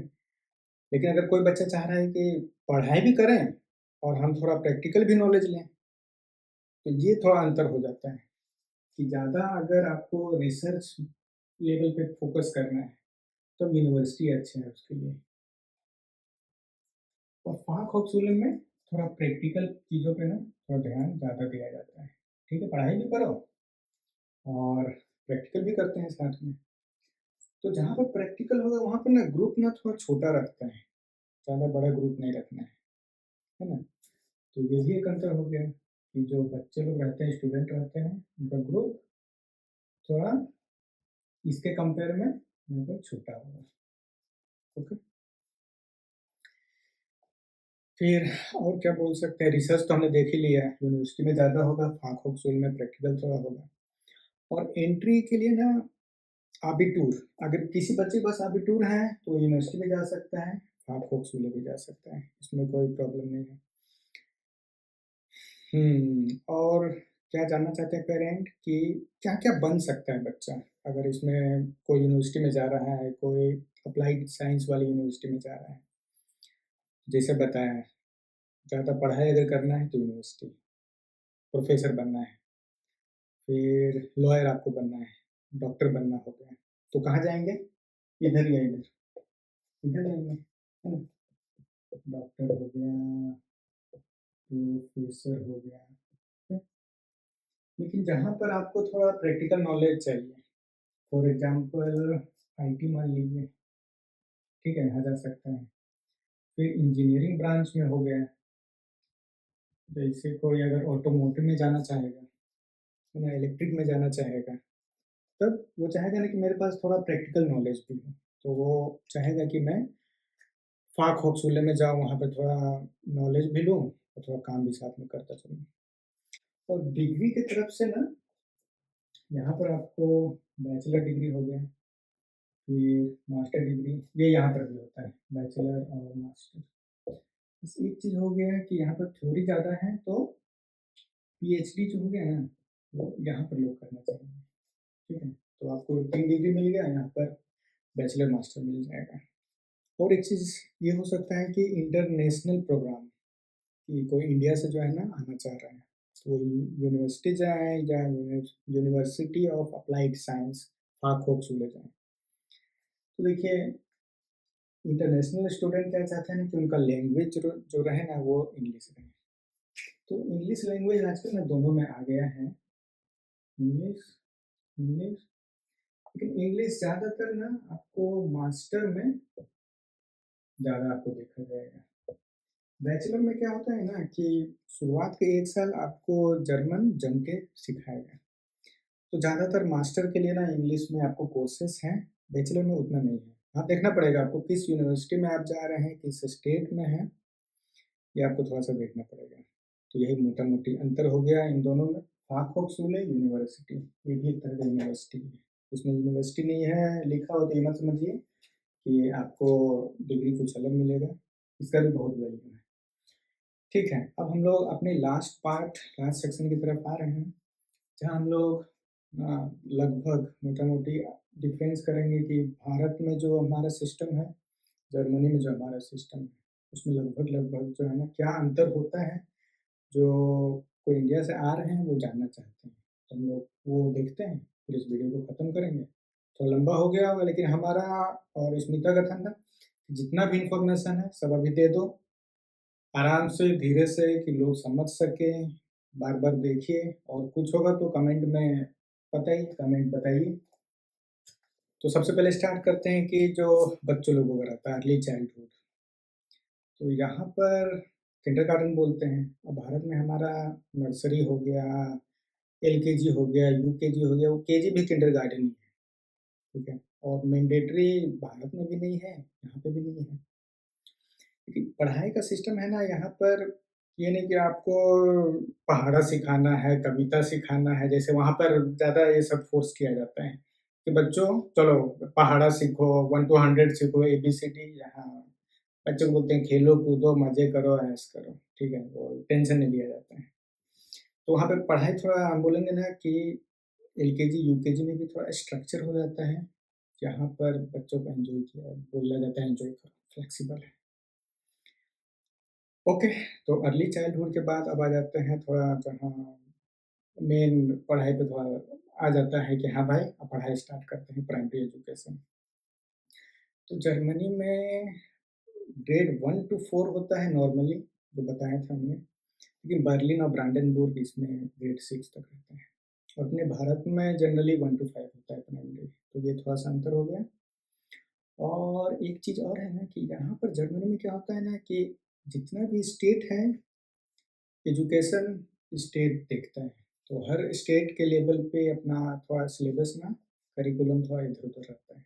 लेकिन अगर कोई बच्चा चाह रहा है कि पढ़ाई भी करें और हम थोड़ा प्रैक्टिकल भी नॉलेज लें, तो ये थोड़ा अंतर हो जाता है कि ज़्यादा अगर आपको रिसर्च लेवल पे फ़ोकस करना है, तो यूनिवर्सिटी अच्छे है उसके लिए। और फ़ाक-होक्सुले में थोड़ा प्रैक्टिकल चीज़ों पे ना थोड़ा ध्यान ज़्यादा दिया जाता है। ठीक है, पढ़ाई भी करो और प्रैक्टिकल भी करते हैं साथ में। तो जहाँ पर प्रैक्टिकल होगा वहाँ पे ना ग्रुप ना थोड़ा छोटा रखते हैं, ज़्यादा बड़ा ग्रुप नहीं रखना है ना? तो ये भी एक अंतर हो गया कि जो बच्चे लोग रहते हैं, स्टूडेंट रहते हैं, उनका ग्रुप थोड़ा इसके कंपेयर में यहाँ पर छोटा होगा। ओके। फिर और क्या बोल सकते हैं, रिसर्च तो हमने देख ही लिया है, यूनिवर्सिटी में ज़्यादा होगा, फ़ाक-होक्सुल में प्रैक्टिकल थोड़ा होगा। और एंट्री के लिए ना आबिटूर, अगर किसी बच्चे के पास आबिटूर है तो यूनिवर्सिटी में जा सकता है, फ़ाक-होक्सुले भी जा सकता है, इसमें कोई प्रॉब्लम नहीं है। और क्या जानना चाहते हैं पेरेंट कि क्या-क्या बन सकता है बच्चा? अगर इसमें कोई यूनिवर्सिटी में जा रहा है, कोई अप्लाइड साइंस वाली यूनिवर्सिटी में जा रहा है। जैसे बताया, ज़्यादा पढ़ाई अगर करना है तो यूनिवर्सिटी, प्रोफ़ेसर बनना है, फिर लॉयर आपको बनना है, डॉक्टर बनना हो गया, तो कहाँ जाएँगे? इधर या इधर? इधर जाएँगे, है ना? डॉक्टर हो गया, प्रोफ़ेसर हो गया, ठीक है? लेकिन जहाँ पर आपको थोड़ा प्रैक्टिकल नॉलेज चाहिए, फॉर एग्ज़ाम्पल आईटी मान लीजिए, ठीक है? यहाँ जा सकता है। फिर इंजीनियरिंग ब्रांच में हो गया, जैसे कोई अगर ऑटोमोटिव में जाना चाहेगा, है ना? इलेक्ट्रिक में जाना चाहेगा, तब वो चाहेगा ना कि मेरे पास थोड़ा प्रैक्टिकल नॉलेज भी हो। तो वो चाहेगा कि मैं फ़ाक-होक्सुले में जाऊँ, वहाँ पे थोड़ा नॉलेज भी लूँ और थोड़ा काम भी साथ में करता चलूँ। और डिग्री की तरफ से ना, यहाँ पर आपको बैचलर डिग्री हो गया, फिर मास्टर डिग्री, ये यहाँ पर भी होता है, बैचलर और मास्टर। बस एक चीज़ हो गया है कि यहाँ पर थ्योरी ज़्यादा है, तो पीएचडी जो हो गया ना, वो यहाँ पर लोग करना चाहेंगे, ठीक है? तो आपको 3 डिग्री मिल गया, यहाँ पर बैचलर, मास्टर मिल जाएगा। और एक चीज़ ये हो सकता है कि इंटरनेशनल प्रोग्राम, कि कोई इंडिया से जो है ना आना चाह रहा है, तो वो यूनिवर्सिटी जाएँ या यूनिवर्सिटी ऑफ अप्लाइड साइंस, फ़ाक-होक्सुले जाएँ। तो देखिए, इंटरनेशनल स्टूडेंट क्या चाहते हैं ना कि उनका लैंग्वेज जो जो रहे ना वो इंग्लिश रहे। तो इंग्लिश लैंग्वेज आजकल ना दोनों में आ गया है, इंग्लिश, इंग्लिश, लेकिन इंग्लिश ज़्यादातर ना आपको मास्टर में ज़्यादा आपको देखा जाएगा। बैचलर में क्या होता है ना कि शुरुआत के 1 साल आपको जर्मन जम के सिखाएगा। तो ज़्यादातर मास्टर के लिए ना इंग्लिश में आपको कोर्सेज़ हैं, बैचलर में उतना नहीं है। हाँ, देखना पड़ेगा आपको किस यूनिवर्सिटी में आप जा रहे हैं, किस स्टेट में हैं, ये आपको थोड़ा-सा देखना पड़ेगा। तो यही मोटा-मोटी अंतर हो गया इन दोनों में। फ़ाक-होक्सुले यूनिवर्सिटी, ये भी एक तरह का यूनिवर्सिटी है। उसमें यूनिवर्सिटी नहीं है लिखा हो तो ये मत समझिए कि आपको डिग्री कुछ अलग मिलेगा, इसका भी बहुत वैल्यू है। ठीक है, अब हम लोग अपने लास्ट पार्ट, लास्ट सेक्शन की तरफ आ रहे हैं। जहाँ हम लोग लगभग मोटा-मोटी डिफरेंस करेंगे कि भारत में जो हमारा सिस्टम है, जर्मनी में जो हमारा सिस्टम है, उसमें लगभग-लगभग जो है ना क्या अंतर होता है, जो कोई इंडिया से आ रहे हैं वो जानना चाहते हैं। तो हम लोग वो देखते हैं, फिर इस वीडियो को ख़त्म करेंगे। थोड़ा लंबा हो गया होगा लेकिन हमारा और स्मिता का था ना, जितना भी इन्फॉर्मेशन है सब अभी दे दो, आराम से, धीरे से कि लोग समझ सकें, बार-बार देखिए और कुछ होगा तो कमेंट में बताइए। तो सबसे पहले स्टार्ट करते हैं कि जो बच्चों लोगों का रहता है अर्ली चाइल्डहुड। तो यहाँ पर किंडरगार्टन बोलते हैं। अब भारत में हमारा नर्सरी हो गया, एलकेजी हो गया, यूकेजी हो गया, वो केजी भी किंडरगार्टन ही है, ठीक है? और मैंडेटरी भारत में भी नहीं है, यहाँ पे भी नहीं है। लेकिन पढ़ाई का सिस्टम है ना यहाँ पर, ये नहीं कि आपको पहाड़ा सिखाना है, कविता सिखाना है, जैसे वहाँ पर ज़्यादा ये सब फ़ोर्स किया जाता है कि बच्चों चलो पहाड़ा सीखो, 1 टू 100 सीखो, एबीसीडी। यहाँ बच्चों को बोलते हैं खेलो, कूदो, मज़े करो, ऐश करो, ठीक है? वो टेंशन नहीं लिया जाता है। तो वहाँ पे पढ़ाई थोड़ा हम बोलेंगे ना कि एलकेजी, यूकेजी में भी थोड़ा स्ट्रक्चर हो जाता है, जहाँ पर बच्चों को एन्जॉय किया बोला जाता है एन्जॉय करो, फ्लेक्सिबल है। ओके, तो अर्ली चाइल्डहुड के बाद अब आ जाते हैं थोड़ा जहाँ मेन पढ़ाई पे थोड़ा आ जाता है कि हाँ भाई, अब पढ़ाई स्टार्ट करते हैं प्राइमरी एजुकेशन। तो जर्मनी में ग्रेड 1 टू 4 होता है नॉर्मली, जो बताया था हमने, लेकिन बर्लिन और ब्रांडेनबुर्ग इसमें ग्रेड 6 तक रहता है। और अपने भारत में जनरली 1 टू 5 होता है प्राइमरी, तो ये थोड़ा-सा अंतर हो गया। और एक चीज़ और है ना कि यहाँ पर जर्मनी में क्या होता है ना कि जितना भी स्टेट है, एजुकेशन स्टेट देखता है। तो हर स्टेट के लेवल पे अपना थोड़ा सिलेबस ना, करिकुलम थोड़ा इधर-उधर रहता है।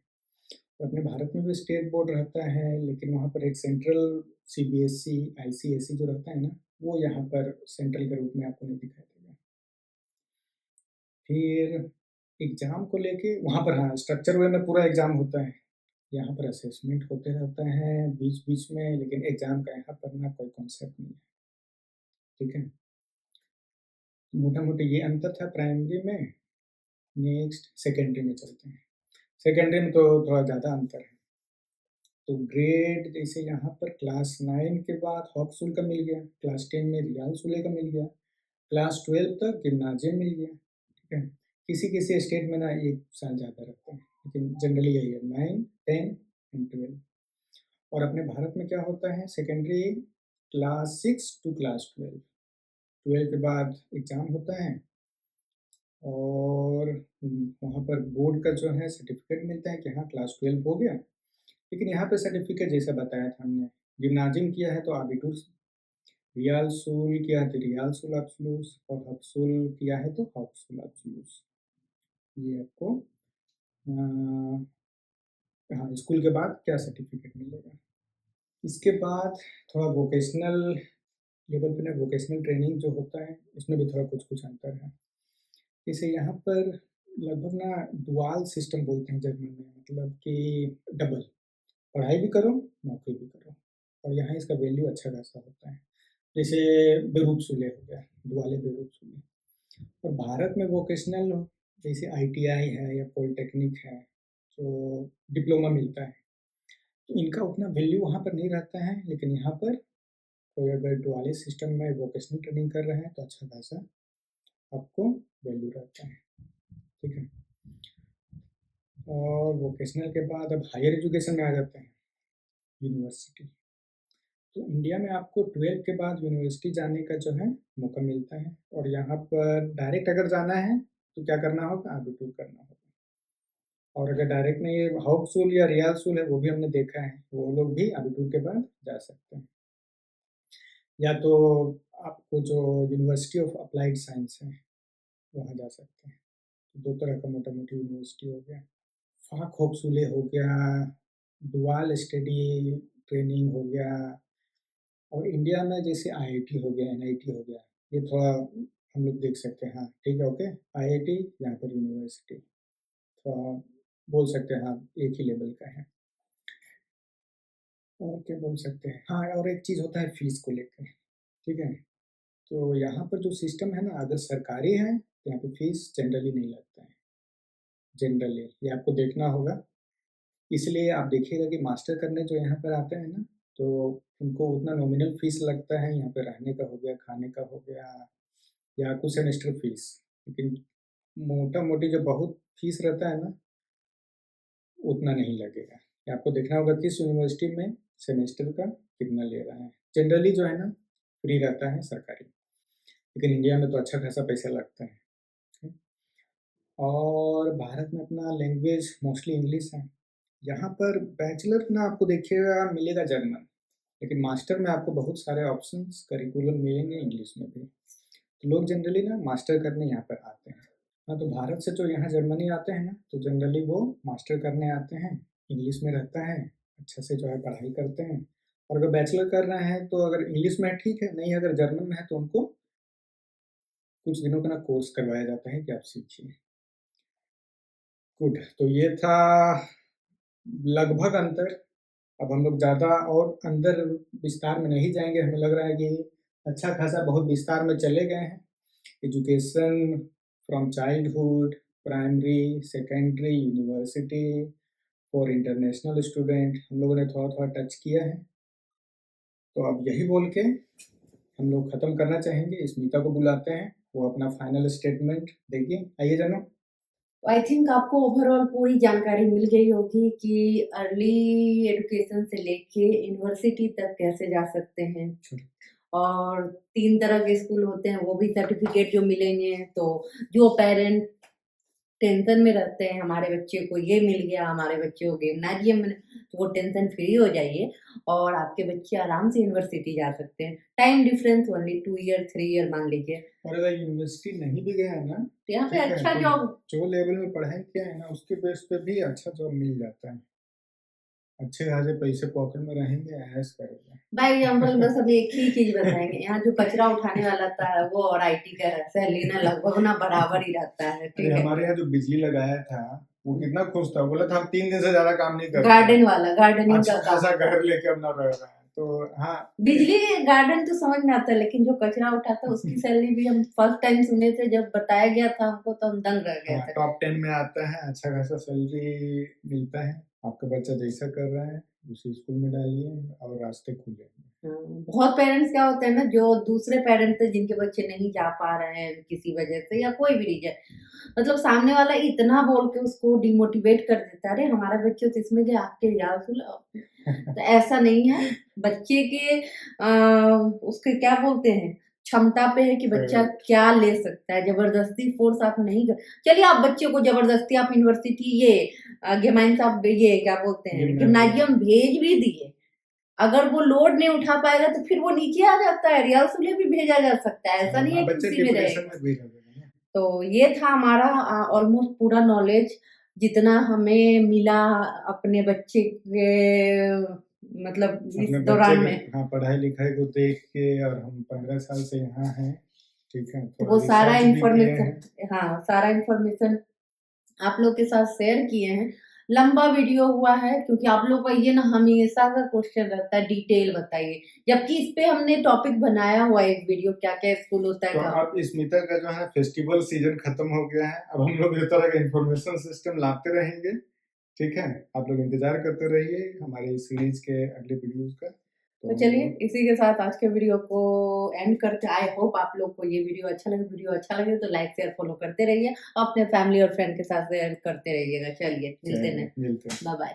तो अपने भारत में भी स्टेट बोर्ड रहता है, लेकिन वहाँ पर एक सेंट्रल सीबीएसई, आईसीएसई जो रहता है ना, वो यहाँ पर सेंट्रल के रूप में आपको नहीं दिखाई देगा। फिर एग्ज़ाम को लेके वहाँ पर हाँ, स्ट्रक्चर वे में पूरा एग्ज़ाम होता है। यहाँ पर असेसमेंट होते रहता है बीच-बीच में, लेकिन एग्ज़ाम का यहाँ पर ना कोई कॉन्सेप्ट नहीं है, ठीक है? मोटा-मोटी ये अंतर था प्राइमरी में। नेक्स्ट सेकेंडरी में चलते हैं। सेकेंडरी में तो थोड़ा ज़्यादा अंतर है। तो ग्रेड जैसे यहाँ पर क्लास 9 के बाद हॉक्सुल का मिल गया, क्लास 10 में रियाल सुले का मिल गया, क्लास 12 तक गिम्नाजियम मिल गया, ठीक है? किसी-किसी स्टेट में ना 1 साल ज़्यादा रखते हैं, लेकिन जनरली यही है 9, 10 एंड 12। और अपने भारत में क्या होता है सेकेंडरी क्लास 6 टू क्लास 12, 12 के बाद एग्ज़ाम होता है और वहाँ पर बोर्ड का जो है सर्टिफ़िकेट मिलता है कि हाँ क्लास 12 हो गया। लेकिन यहाँ पे सर्टिफ़िकेट जैसा बताया था हमने, जिम्नाज़ियम किया है तो आबिटूर, रियाल-सूल किया है तो रियाल-सूल-अब्सोल्यूट और हॉक्सूल किया है तो हॉक्सूल-अब्सोल्यूट। ये आपको हाँ, स्कूल के बाद क्या सर्टिफ़िकेट मिलेगा। इसके बाद थोड़ा वोकेशनल लेवल पे ना वोकेशनल ट्रेनिंग जो होता है, इसमें भी थोड़ा कुछ-कुछ अंतर है। जैसे यहाँ पर लगभग ना डुआल सिस्टम बोलते हैं जर्मन में, मतलब कि डबल, पढ़ाई भी करो, नौकरी भी करो। और यहाँ इसका वैल्यू अच्छा खासा होता है। जैसे बेरूट-सूले हो गया, डुआले बेरूट-सूले। और भारत में वोकेशनल जैसे आईटीआई है या पॉलिटेक्निक है, जो डिप्लोमा मिलता है, तो इनका उतना वैल्यू वहाँ पर नहीं रहता है, लेकिन यहाँ पर कोई अगर डुआले सिस्टम में वोकेशनल ट्रेनिंग कर रहे हैं, तो अच्छा खासा आपको वैल्यू रहता है, ठीक है? और वोकेशनल के बाद अब हायर एजुकेशन में आ जाते हैं, यूनिवर्सिटी। तो इंडिया में आपको 12 के बाद यूनिवर्सिटी जाने का जो है मौका मिलता है और यहाँ पर डायरेक्ट अगर जाना है तो क्या करना होगा? आबिटूर करना होगा। और अगर डायरेक्ट नहीं है, हाउसफुल या रियालफुल है, वो भी हमने देखा है, वो लोग भी आबिटूर के बाद जा सकते हैं। या तो आपको जो यूनिवर्सिटी ऑफ अप्लाइड साइंस है, वहाँ जा सकते हैं। तो 2 तरह का मोटा-मोटी यूनिवर्सिटी हो गया। फ़ाक-होप-सुले हो गया, डुआल स्टडी ट्रेनिंग हो गया। और इंडिया में जैसे आईआईटी हो गया, एनआईटी हो गया, ये थोड़ा हम लोग देख सकते हैं। हाँ, ठीक है, ओके। आईआईटी यहाँ पर यूनिवर्सिटी थोड़ा बोल सकते हैं, हाँ, एक ही लेवल का है। और क्या बोल सकते हैं? हाँ, और एक चीज़ होता है फीस को लेकर, ठीक है? तो यहाँ पर जो सिस्टम है ना, अगर सरकारी है तो यहाँ पे फीस जनरली नहीं लगता है, जनरली ये आपको देखना होगा। इसलिए आप देखिएगा कि मास्टर करने जो यहाँ पर आते हैं ना, तो उनको उतना नॉमिनल फीस लगता है, यहाँ पे रहने का हो गया, खाने का हो गया, या कुछ सेमेस्टर फीस। लेकिन मोटा-मोटी जो बहुत फीस रहता है ना, उतना नहीं लगेगा। ये आपको देखना होगा किस यूनिवर्सिटी में सेमेस्टर का कितना ले रहा है। जनरली जो है ना, फ्री रहता है सरकारी, लेकिन इंडिया में तो अच्छा खासा पैसा लगता है। और भारत में अपना लैंग्वेज मोस्टली इंग्लिश है। यहाँ पर बैचलर ना आपको देखिएगा मिलेगा जर्मन, लेकिन मास्टर में आपको बहुत सारे ऑप्शंस करिकुलम मिलेंगे इंग्लिश में भी। तो लोग जनरली ना मास्टर करने यहाँ पर आते हैं। हाँ, तो भारत से जो यहाँ जर्मनी आते हैं ना, तो जनरली वो मास्टर करने आते हैं, इंग्लिश में रहता है, अच्छा से जो है पढ़ाई करते हैं। और अगर बैचलर कर रहे हैं तो अगर इंग्लिश में है ठीक है, नहीं अगर जर्मन में है तो उनको कुछ दिनों का ना कोर्स करवाया जाता है कि आप सीखिए। गुड, तो ये था लगभग अंतर। अब हम लोग ज़्यादा और अंदर विस्तार में नहीं जाएंगे, हमें लग रहा है कि अच्छा खासा बहुत विस्तार में चले गए हैं। Education from childhood, primary, secondary, university और इंटरनेशनल स्टूडेंट हम लोगों ने थोड़ा थोड़ा टच किया है। तो अब यही बोल के हम लोग ख़त्म करना चाहेंगे। स्मिता को बुलाते हैं, वो अपना फाइनल स्टेटमेंट देगी। आइए जानो। आई थिंक आपको ओवरऑल पूरी जानकारी मिल गई होगी कि अर्ली एजुकेशन से लेके यूनिवर्सिटी तक कैसे जा सकते हैं। और 3 तरह के स्कूल होते हैं, वो भी सर्टिफिकेट जो मिलेंगे। तो जो पेरेंट टेंशन में रहते हैं हमारे बच्चे को ये मिल गया, हमारे बच्चे को गिम्नाजियम में, तो वो टेंशन फ्री हो जाइए और आपके बच्चे आराम से यूनिवर्सिटी जा सकते हैं। Time difference only 2 year 3 year मान लीजिए। और अगर यूनिवर्सिटी नहीं भी गया है ना, तो यहाँ पे ठीक है, अच्छा तो जॉब जो लेवल में पढ़ाई किया है ना, उसके बेस पे भी अच्छा जॉब मिल जाता है। अच्छे खासे पैसे पॉकेट में रहेंगे, ऐश करेंगे। बाय एग्जाम्पल बस हम एक ही चीज बताएंगे, यहाँ जो कचरा उठाने वाला था वो और आईटी का सैलरी ना लगभग ना बराबर ही रहता है। ठीक अरे है, हमारे यहाँ जो बिजली लगाया था वो कितना खुश था, बोला था हम 3 दिन से ज्यादा काम नहीं करते। गार्डन वाला, गार्डनिंग अच्छा का काम। खासा घर लेके अपना रह रहा है। तो हाँ, बिजली गार्डन तो समझ में आता है, लेकिन जो कचरा उठाता उसकी सैलरी भी हम फर्स्ट टाइम सुने थे, जब बताया गया था हमको तो हम दंग रह गए थे। टॉप 10 में आता है, अच्छा खासा सैलरी मिलता है। आपका बच्चा जैसा कर रहा है उसी स्कूल में डालिए और रास्ते खुलेंगे। बहुत पेरेंट्स क्या होते हैं ना, जो दूसरे पेरेंट्स हैं जिनके बच्चे नहीं जा पा रहे हैं किसी वजह से या कोई भी रीजन, मतलब सामने वाला इतना बोल के उसको डिमोटिवेट कर देता है, अरे हमारा बच्चे तो इसमें गया आपके यार। तो ऐसा नहीं है, बच्चे के उसके क्या बोलते हैं क्षमता पे है कि बच्चा क्या ले सकता है। जबरदस्ती फोर्स आप नहीं कर, चलिए आप बच्चे को जबरदस्ती आप यूनिवर्सिटी ये गेमाइन साहब ये क्या बोलते हैं गिम्नाजियम भेज भी दिए, अगर वो लोड नहीं उठा पाएगा तो फिर वो नीचे आ जाता है। रियाल सुले भी भेजा जा सकता है, ऐसा नहीं है कि उसी में रहेगा। तो ये था हमारा ऑलमोस्ट पूरा नॉलेज जितना हमें मिला अपने बच्चे के मतलब इस दौरान में। हाँ, पढ़ाई लिखाई को देख के, और हम 15 साल से यहाँ हैं, ठीक है, तो वो सारा इन्फॉर्मेशन, हाँ सारा इन्फॉर्मेशन आप लोग के साथ शेयर किए हैं। लंबा वीडियो हुआ है क्योंकि आप लोग का ये ना हमेशा का क्वेश्चन रहता है डिटेल बताइए, जबकि इस पे हमने टॉपिक बनाया हुआ है एक वीडियो क्या क्या स्कूल होता है। तो अब स्मिता का जो है फेस्टिवल सीजन खत्म हो गया है, अब हम लोग इस तरह का इन्फॉर्मेशन सिस्टम लाते रहेंगे। ठीक है, आप लोग इंतजार करते रहिए हमारे सीरीज के अगले वीडियोस का। तो चलिए इसी के साथ आज के वीडियो को एंड करते। आई होप आप लोग को ये वीडियो अच्छा लगे। वीडियो अच्छा लगे तो लाइक शेयर फॉलो करते रहिए, अपने फैमिली और फ्रेंड के साथ शेयर करते रहिएगा। चलिए मिलते हैं, बाय बाय।